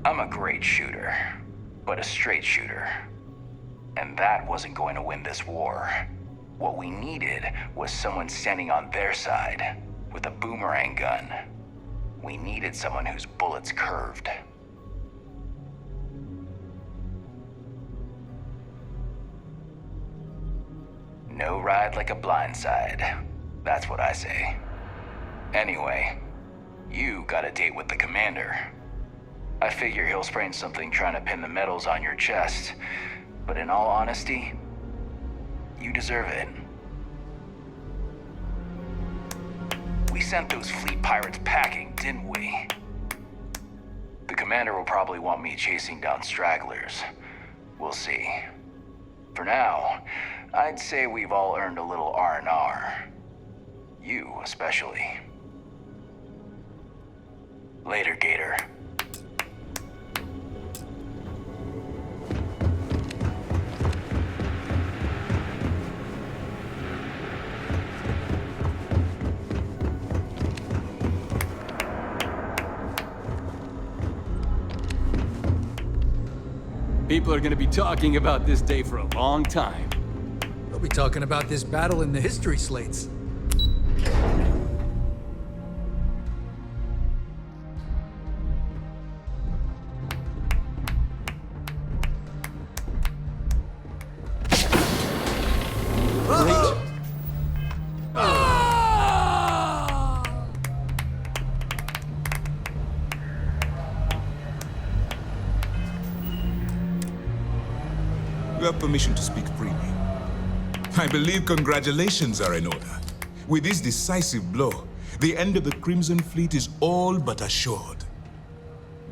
I'm a great shooter, but a straight shooter. And that wasn't going to win this war. What we needed was someone standing on their side, with a boomerang gun. We needed someone whose bullets curved. No ride like a blindside. That's what I say. Anyway, you got a date with the commander. I figure he'll sprain something trying to pin the medals on your chest, but in all honesty, you deserve it. We sent those fleet pirates packing, didn't we? The commander will probably want me chasing down stragglers. We'll see. For now, I'd say we've all earned a little R&R. You, especially. Later, Gator. People are gonna be talking about this day for a long time. They'll be talking about this battle in the history slates. You have permission to speak freely. I believe congratulations are in order. With this decisive blow, the end of the Crimson Fleet is all but assured.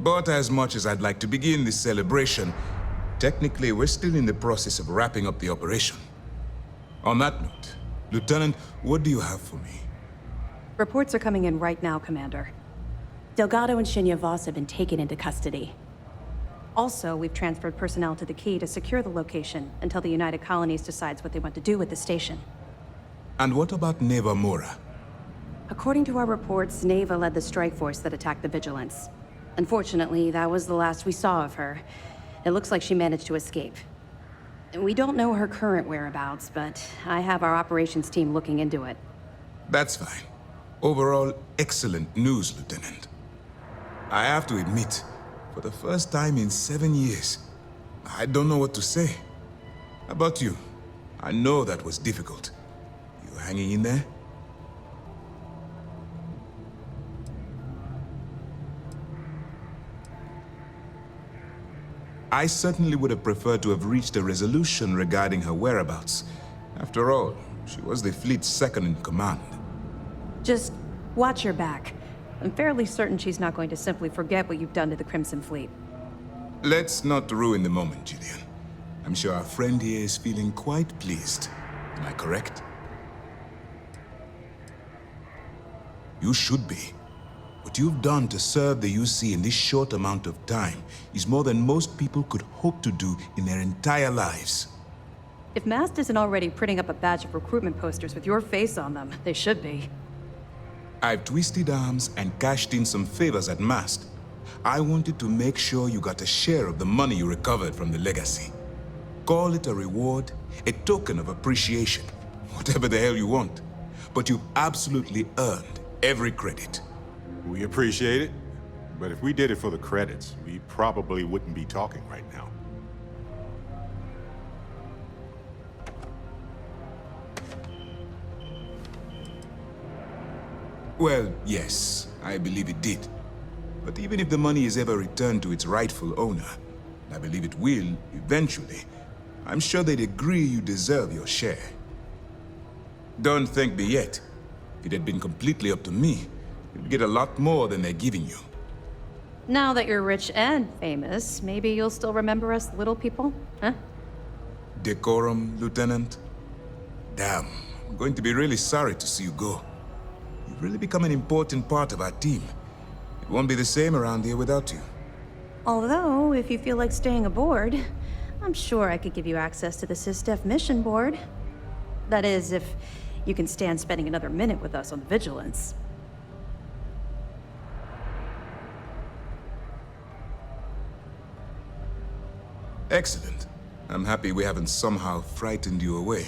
But as much as I'd like to begin this celebration, technically we're still in the process of wrapping up the operation. On that note, Lieutenant, what do you have for me? Reports are coming in right now, Commander. Delgado and Shinya Voss have been taken into custody. Also, we've transferred personnel to the Key to secure the location until the United Colonies decides what they want to do with the station. And what about Neva Mora? According to our reports, Neva led the strike force that attacked the Vigilance. Unfortunately, that was the last we saw of her. It looks like she managed to escape. We don't know her current whereabouts, but I have our operations team looking into it. That's fine. Overall, excellent news, Lieutenant. I have to admit, for the first time in 7 years, I don't know what to say. How about you? I know that was difficult. You hanging in there? I certainly would have preferred to have reached a resolution regarding her whereabouts. After all, she was the fleet's second in command. Just watch your back. I'm fairly certain she's not going to simply forget what you've done to the Crimson Fleet. Let's not ruin the moment, Gillian. I'm sure our friend here is feeling quite pleased. Am I correct? You should be. What you've done to serve the UC in this short amount of time is more than most people could hope to do in their entire lives. If Mast isn't already printing up a batch of recruitment posters with your face on them, they should be. I've twisted arms and cashed in some favors at Mast. I wanted to make sure you got a share of the money you recovered from the legacy. Call it a reward, a token of appreciation, whatever the hell you want. But you've absolutely earned every credit. We appreciate it, but if we did it for the credits, we probably wouldn't be talking right now. Well, yes, I believe it did. But even if the money is ever returned to its rightful owner, and I believe it will, eventually, I'm sure they'd agree you deserve your share. Don't thank me yet. If it had been completely up to me, you'd get a lot more than they're giving you. Now that you're rich and famous, maybe you'll still remember us little people, huh? Decorum, Lieutenant? Damn, I'm going to be really sorry to see you go. You've really become an important part of our team. It won't be the same around here without you. Although, if you feel like staying aboard, I'm sure I could give you access to the SysDef mission board. That is, if you can stand spending another minute with us on the Vigilance. Excellent. I'm happy we haven't somehow frightened you away.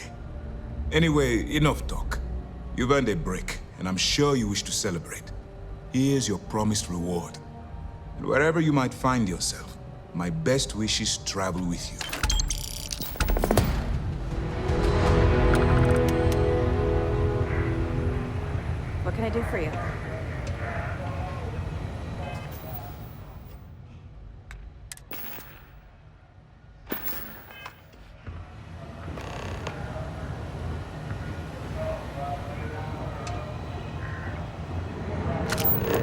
Anyway, enough talk. You've earned a break, and I'm sure you wish to celebrate. Here's your promised reward. And wherever you might find yourself, my best wishes travel with you. What can I do for you?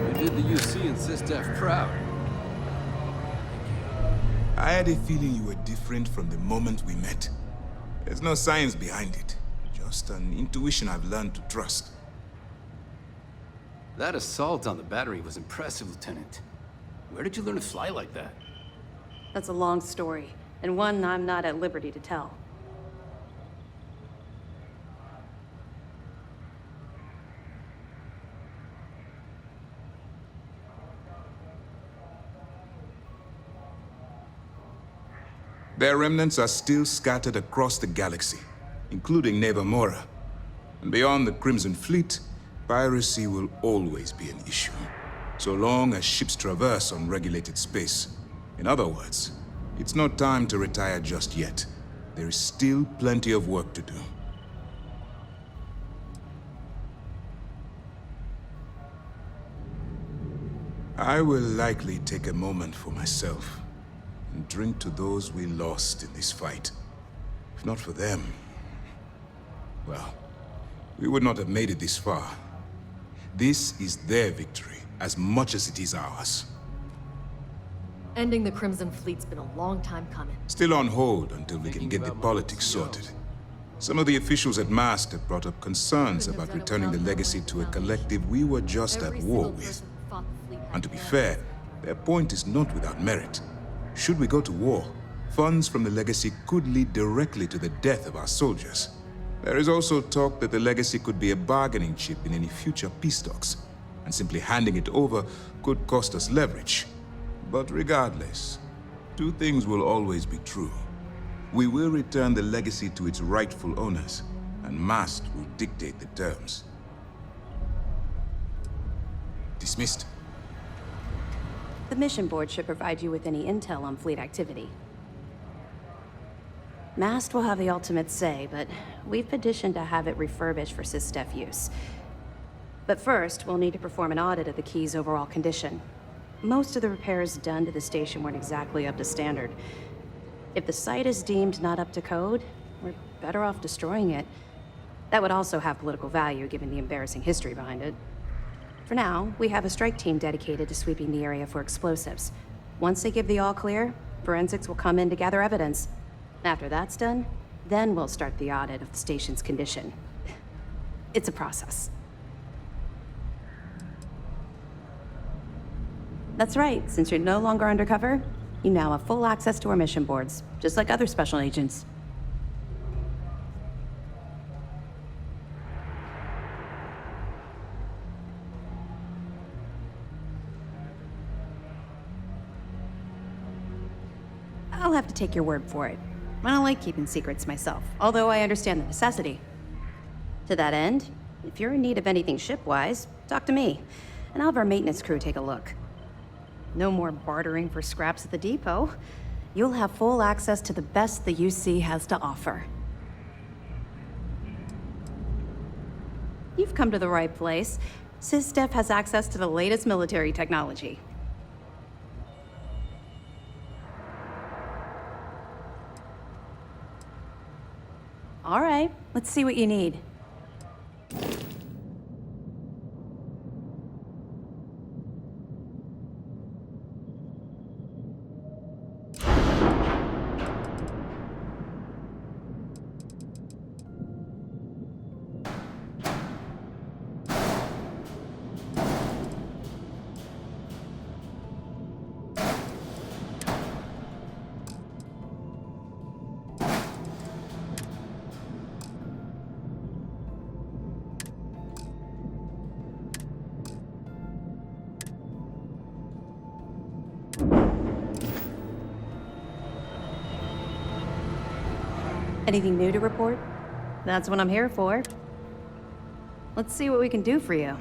You did the UC and SysDef proud. I had a feeling you were different from the moment we met. There's no science behind it, just an intuition I've learned to trust. That assault on the battery was impressive, Lieutenant. Where did you learn to fly like that? That's a long story, and one I'm not at liberty to tell. Their remnants are still scattered across the galaxy, including Nevermora. And beyond the Crimson Fleet, piracy will always be an issue, so long as ships traverse unregulated space. In other words, it's not time to retire just yet. There is still plenty of work to do. I will likely take a moment for myself and drink to those we lost in this fight. If not for them, well, we would not have made it this far. This is their victory as much as it is ours. Ending the Crimson Fleet's been a long time coming. Still on hold until we can get the politics sorted. Some of the officials at Mask have brought up concerns about returning the legacy to a collective we were just at war with. And to be fair, their point is not without merit. Should we go to war, funds from the legacy could lead directly to the death of our soldiers. There is also talk that the legacy could be a bargaining chip in any future peace talks, and simply handing it over could cost us leverage. But regardless, two things will always be true. We will return the legacy to its rightful owners, and Mast will dictate the terms. Dismissed. The mission board should provide you with any intel on fleet activity. Mast will have the ultimate say, but we've petitioned to have it refurbished for SysDef use. But first, we'll need to perform an audit of the key's overall condition. Most of the repairs done to the station weren't exactly up to standard. If the site is deemed not up to code, we're better off destroying it. That would also have political value, given the embarrassing history behind it. For now, we have a strike team dedicated to sweeping the area for explosives. Once they give the all clear, forensics will come in to gather evidence. After that's done, then we'll start the audit of the station's condition. It's a process. That's right. Since you're no longer undercover, you now have full access to our mission boards, just like other special agents. I'll have to take your word for it. I don't like keeping secrets myself, although I understand the necessity. To that end, if you're in need of anything ship-wise, talk to me, and I'll have our maintenance crew take a look. No more bartering for scraps at the depot. You'll have full access to the best the UC has to offer. You've come to the right place. SysDef has access to the latest military technology. All right, let's see what you need. Anything new to report? That's what I'm here for. Let's see what we can do for you.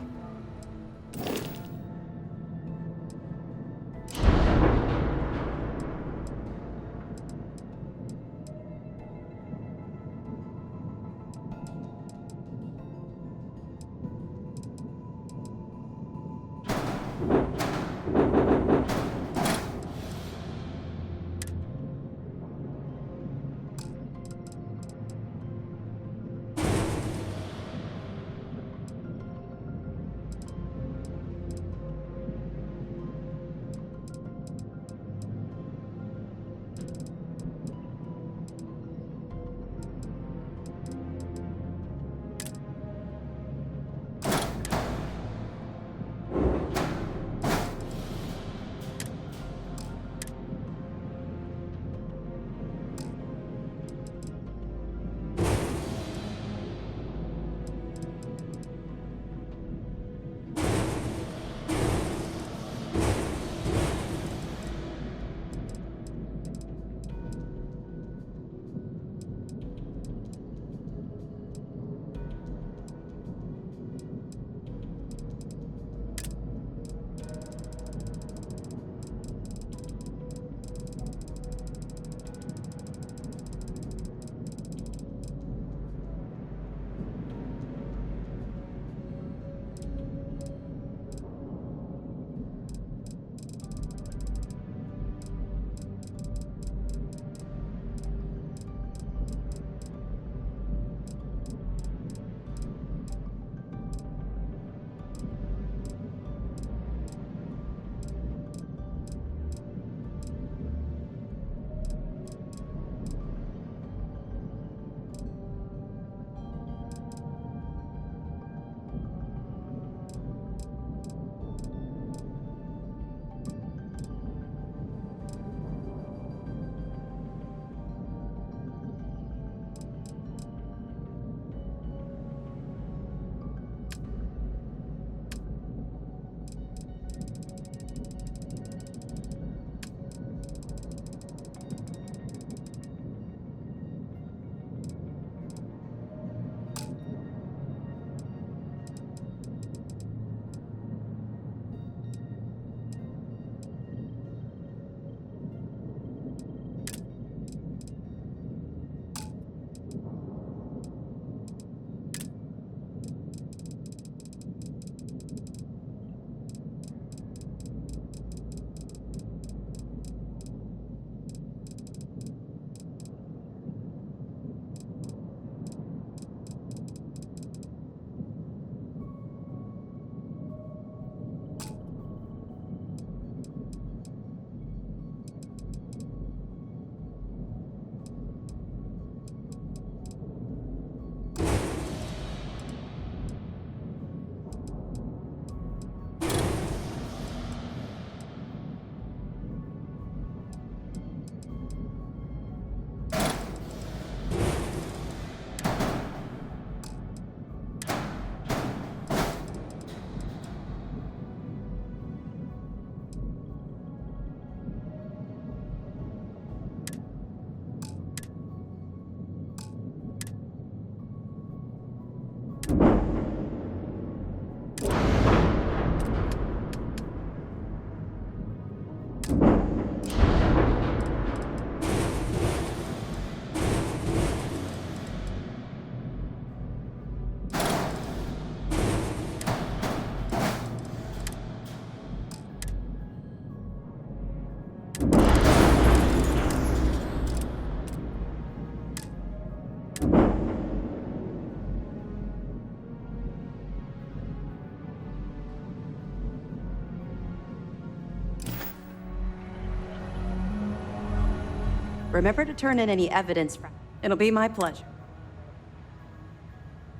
Remember to turn in any evidence. It'll be my pleasure.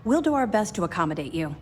We'll do our best to accommodate you.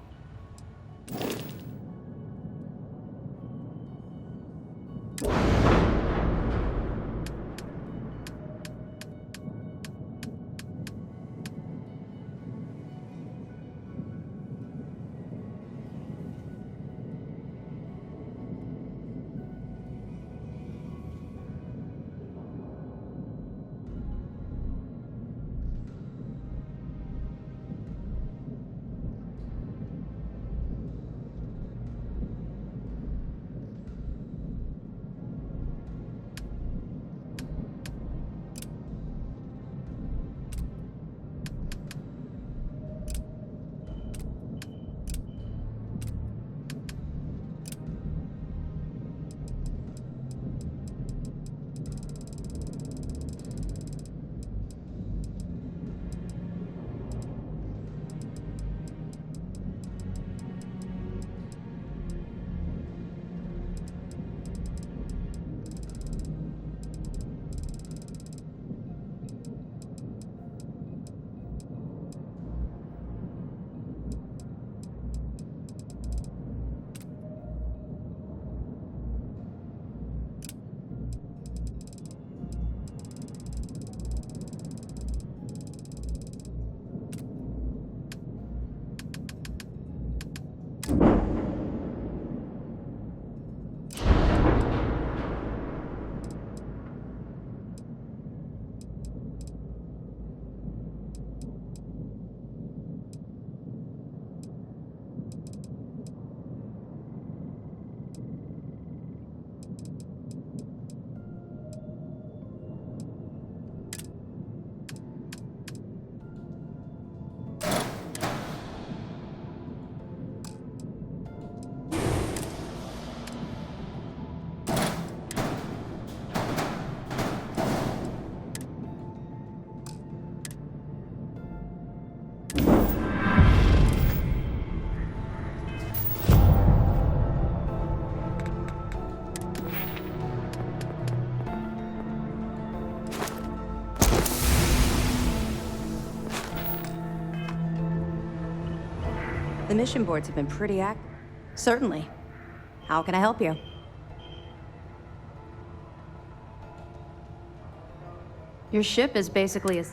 The mission boards have been pretty active. Certainly. How can I help you? Your ship is basically a...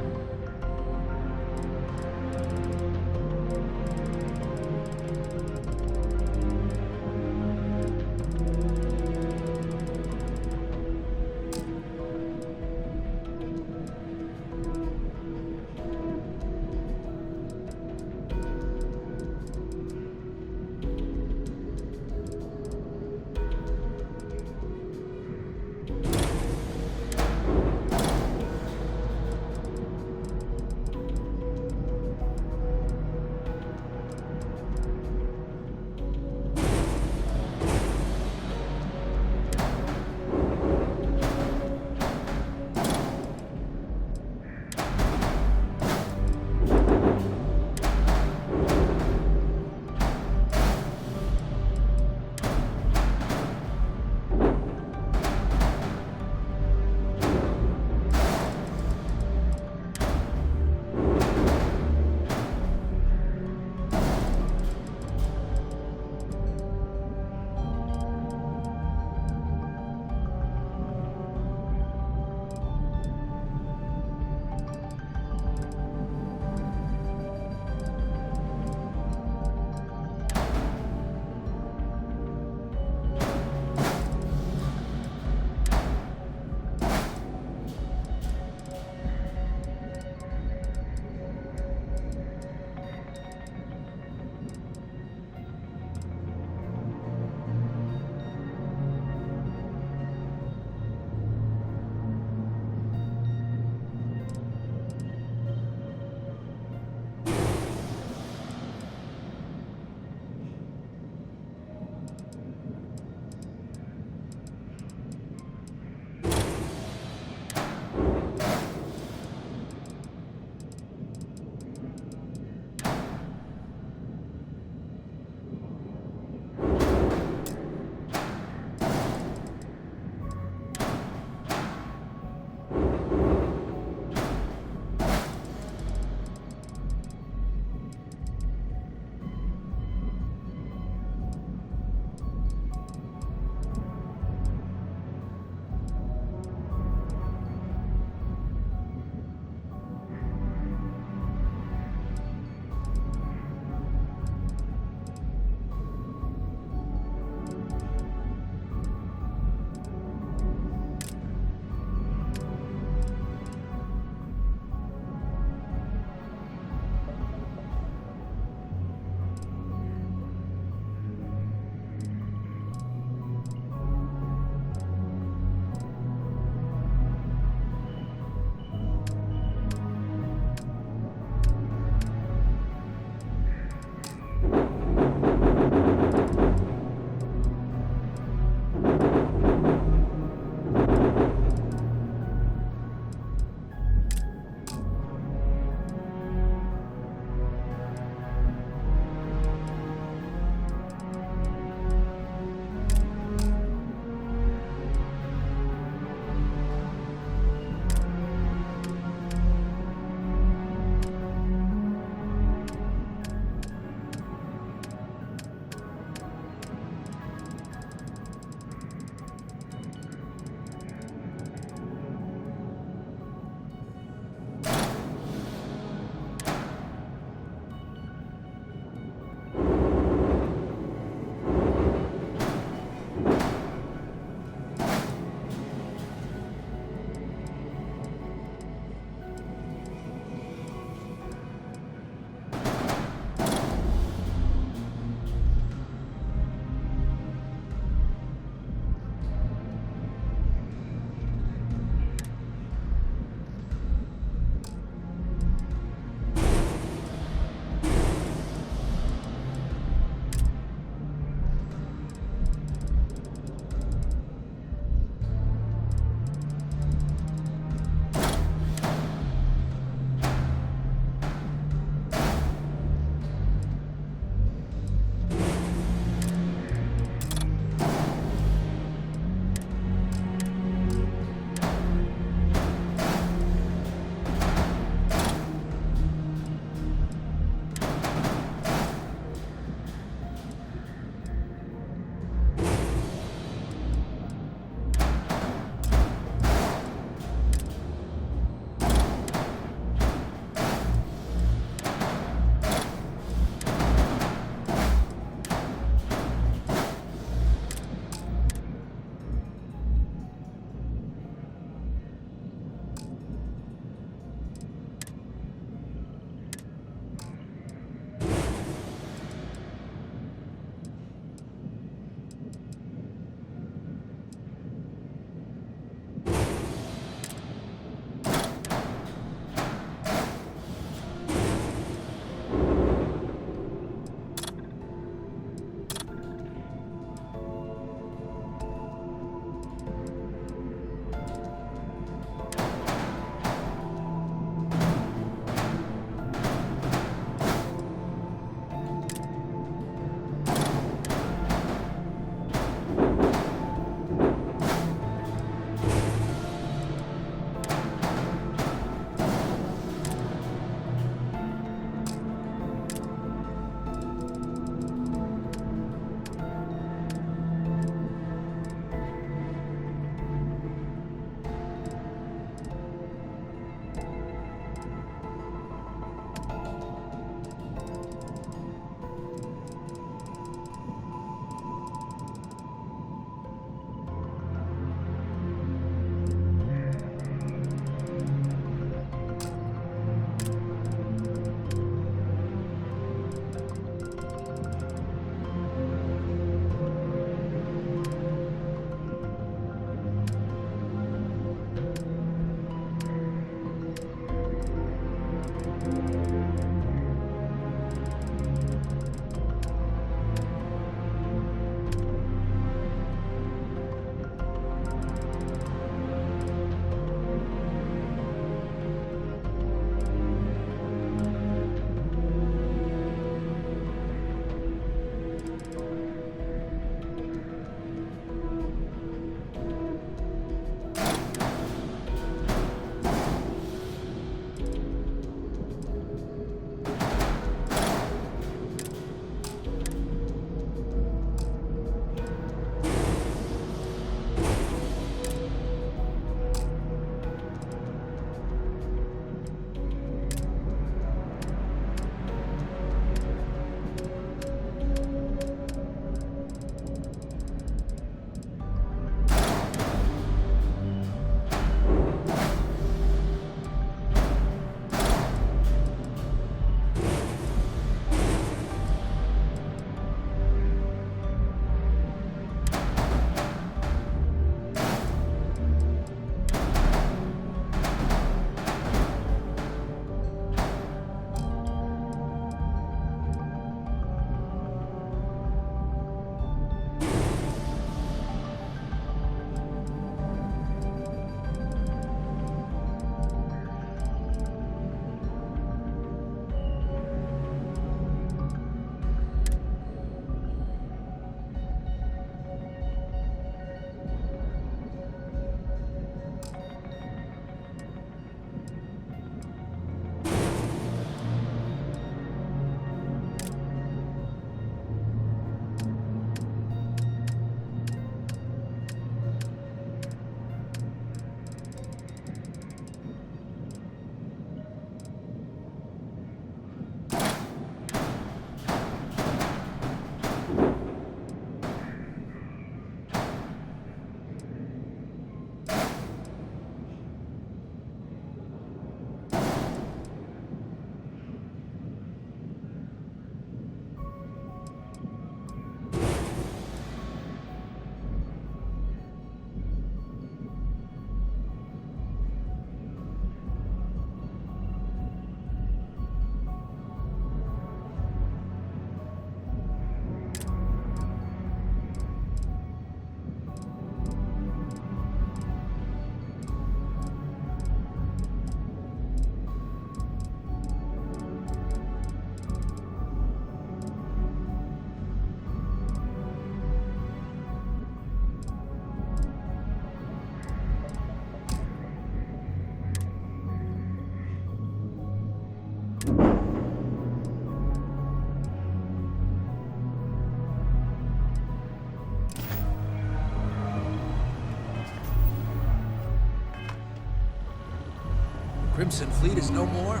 Crimson Fleet is no more?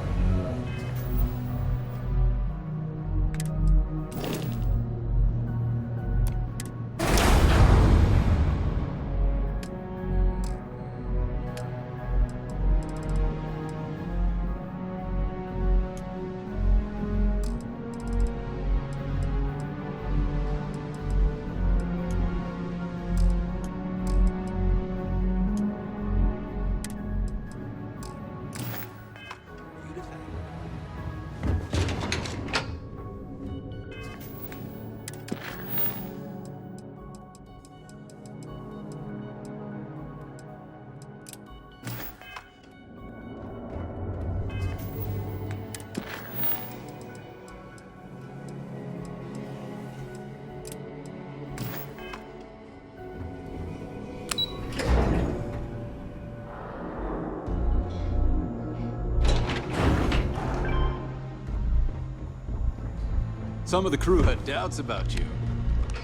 Some of the crew had doubts about you.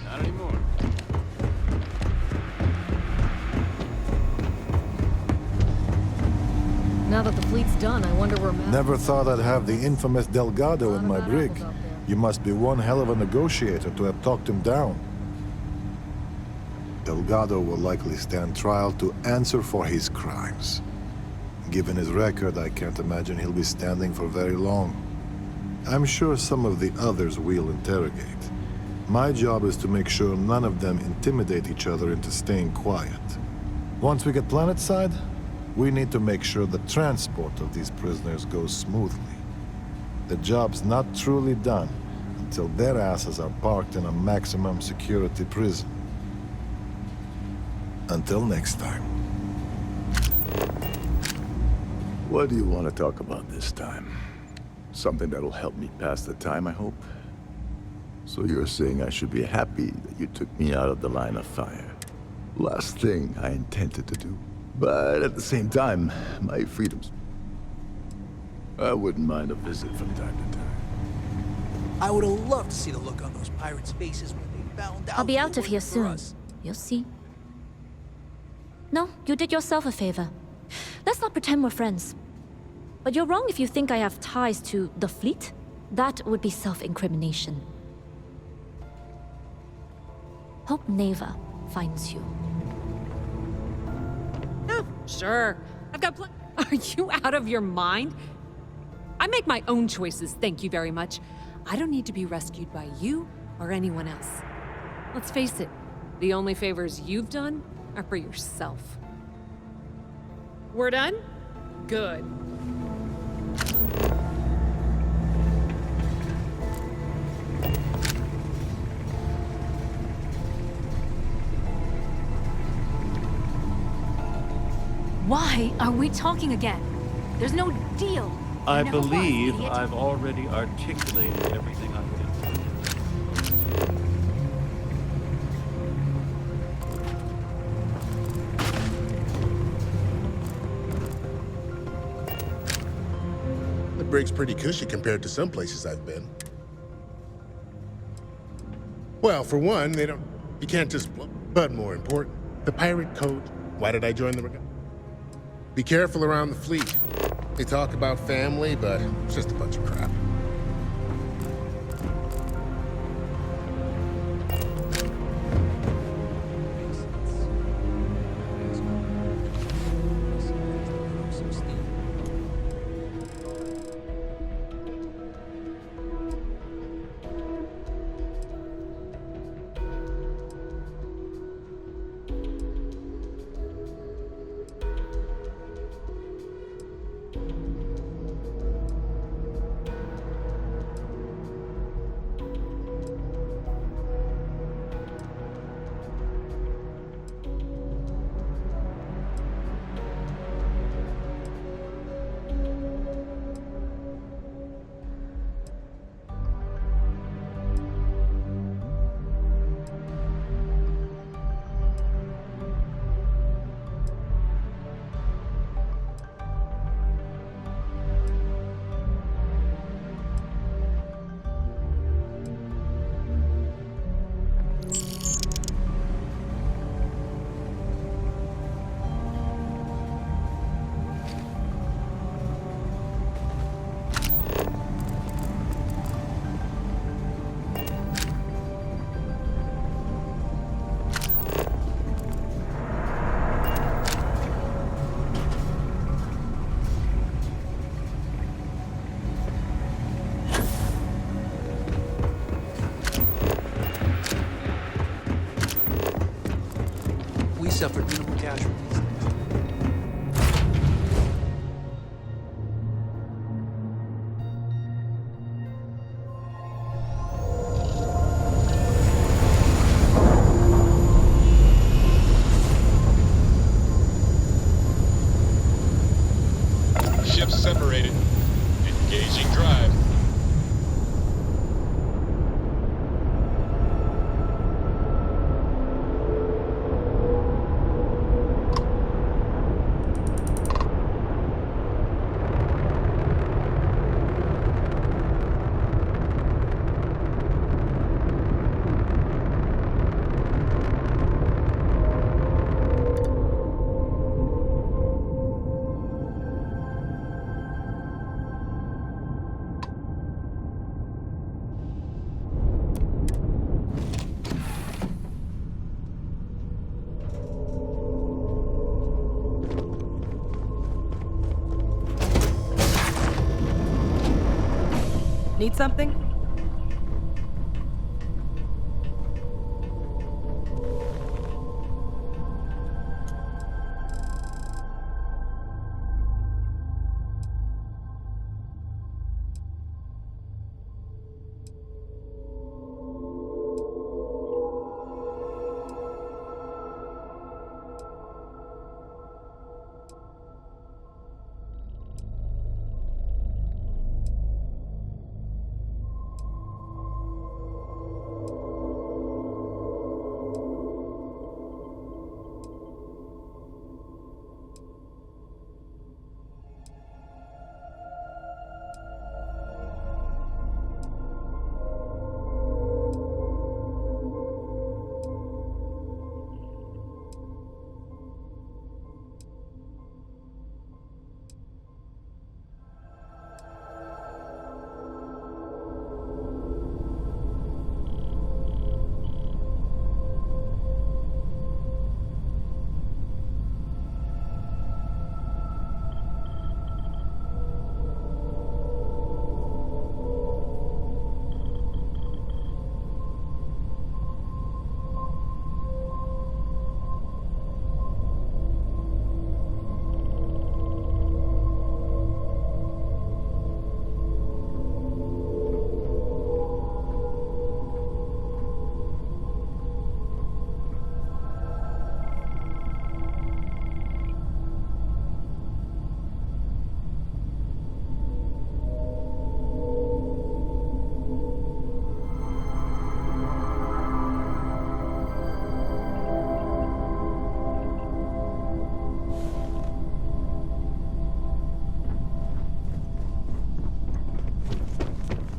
Not anymore. Now that the fleet's done, I wonder where Matt... Never thought I'd have the infamous Delgado in my brig. You must be one hell of a negotiator to have talked him down. Delgado will likely stand trial to answer for his crimes. Given his record, I can't imagine he'll be standing for very long. I'm sure some of the others will interrogate. My job is to make sure none of them intimidate each other into staying quiet. Once we get planetside, we need to make sure the transport of these prisoners goes smoothly. The job's not truly done until their asses are parked in a maximum security prison. Until next time. What do you want to talk about this time? Something that'll help me pass the time, I hope? So you're saying I should be happy that you took me out of the line of fire. Last thing I intended to do. But at the same time, my freedoms... I wouldn't mind a visit from time to time. I would have loved to see the look on those pirates' faces when they found out. I'll be they out of here worked for soon. us. You'll see. No, you did yourself a favor. Let's not pretend we're friends. But you're wrong if you think I have ties to the fleet. That would be self-incrimination. Hope Neva finds you. No, sure. I've got Are you out of your mind? I make my own choices, thank you very much. I don't need to be rescued by you or anyone else. Let's face it, the only favors you've done are for yourself. We're done? Good. Why are we talking again? There's no deal. I There never was, believe idiot. I've already articulated everything I can. The brig's pretty cushy compared to some places I've been. Well, for one, you can't just... But more important, the pirate code. Why did I join the Legado? Be careful around the fleet. They talk about family, but it's just a bunch of crap. suffered minimal casualties. Ships separated. Engaging drive. Need something?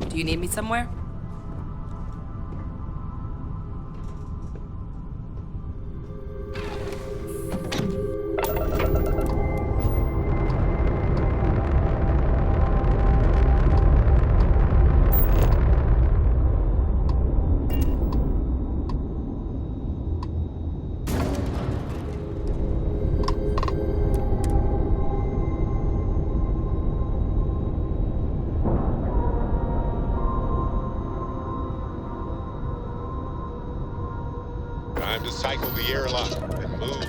Do you need me somewhere? Time to cycle the airlock and move.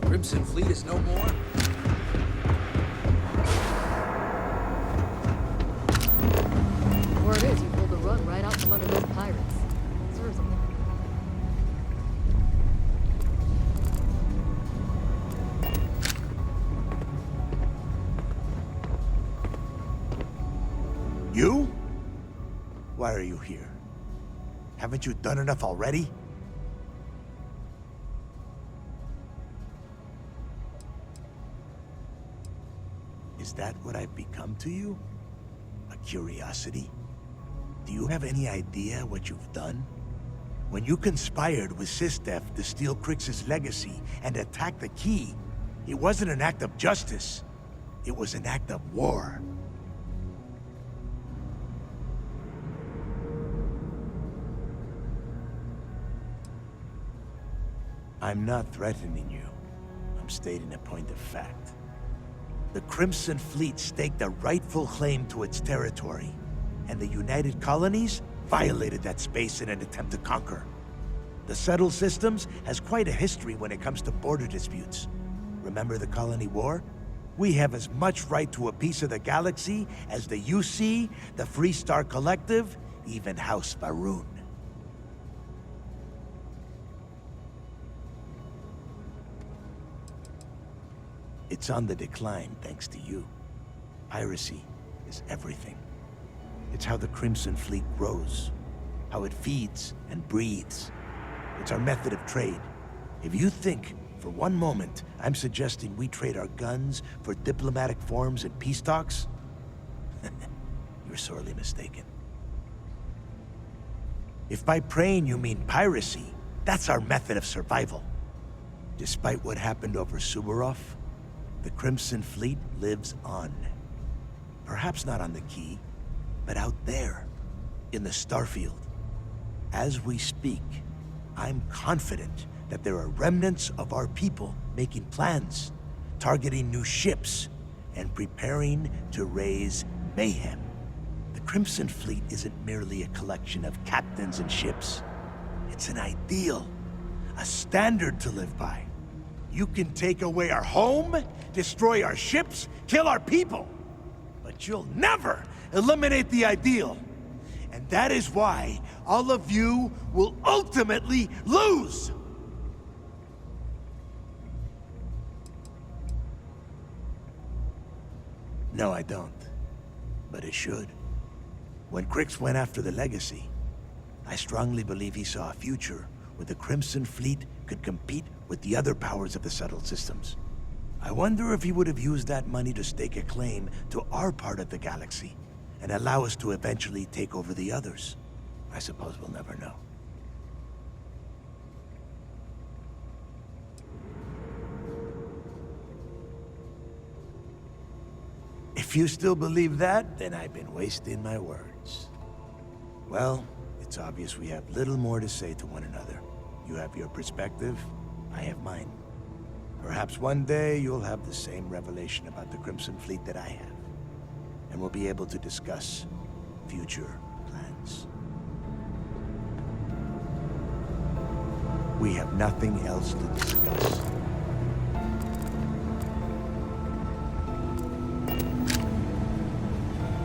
Crimson Fleet is no more? Word is you pulled a run right out from under those pirates. Serves them. You? Why are you here? Haven't you done enough already? Is that what I've become to you? A curiosity? Do you have any idea what you've done? When you conspired with Sistef to steal Crix's legacy and attack the key, it wasn't an act of justice. It was an act of war. I'm not threatening you. I'm stating a point of fact. The Crimson Fleet staked a rightful claim to its territory, and the United Colonies violated that space in an attempt to conquer. The settled systems has quite a history when it comes to border disputes. Remember the Colony War? We have as much right to a piece of the galaxy as the UC, the Free Star Collective, even House Faroon. It's on the decline thanks to you. Piracy is everything. It's how the Crimson Fleet grows, how it feeds and breathes. It's our method of trade. If you think, for one moment, I'm suggesting we trade our guns for diplomatic forms and peace talks, you're sorely mistaken. If by praying you mean piracy, that's our method of survival. Despite what happened over Suvorov, the Crimson Fleet lives on. Perhaps not on the Key, but out there, in the Starfield. As we speak, I'm confident that there are remnants of our people making plans, targeting new ships, and preparing to raise mayhem. The Crimson Fleet isn't merely a collection of captains and ships. It's an ideal, a standard to live by. You can take away our home, destroy our ships, kill our people, but you'll never eliminate the ideal. And that is why all of you will ultimately lose! No, I don't. But it should. When Crix went after the Legacy, I strongly believe he saw a future where the Crimson Fleet could compete with the other powers of the settled systems. I wonder if he would have used that money to stake a claim to our part of the galaxy and allow us to eventually take over the others. I suppose we'll never know. If you still believe that, then I've been wasting my words. Well, it's obvious we have little more to say to one another. You have your perspective, I have mine. Perhaps one day you'll have the same revelation about the Crimson Fleet that I have, and we'll be able to discuss future plans. We have nothing else to discuss.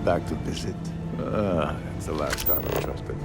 Back to visit. It's the last time I trusted.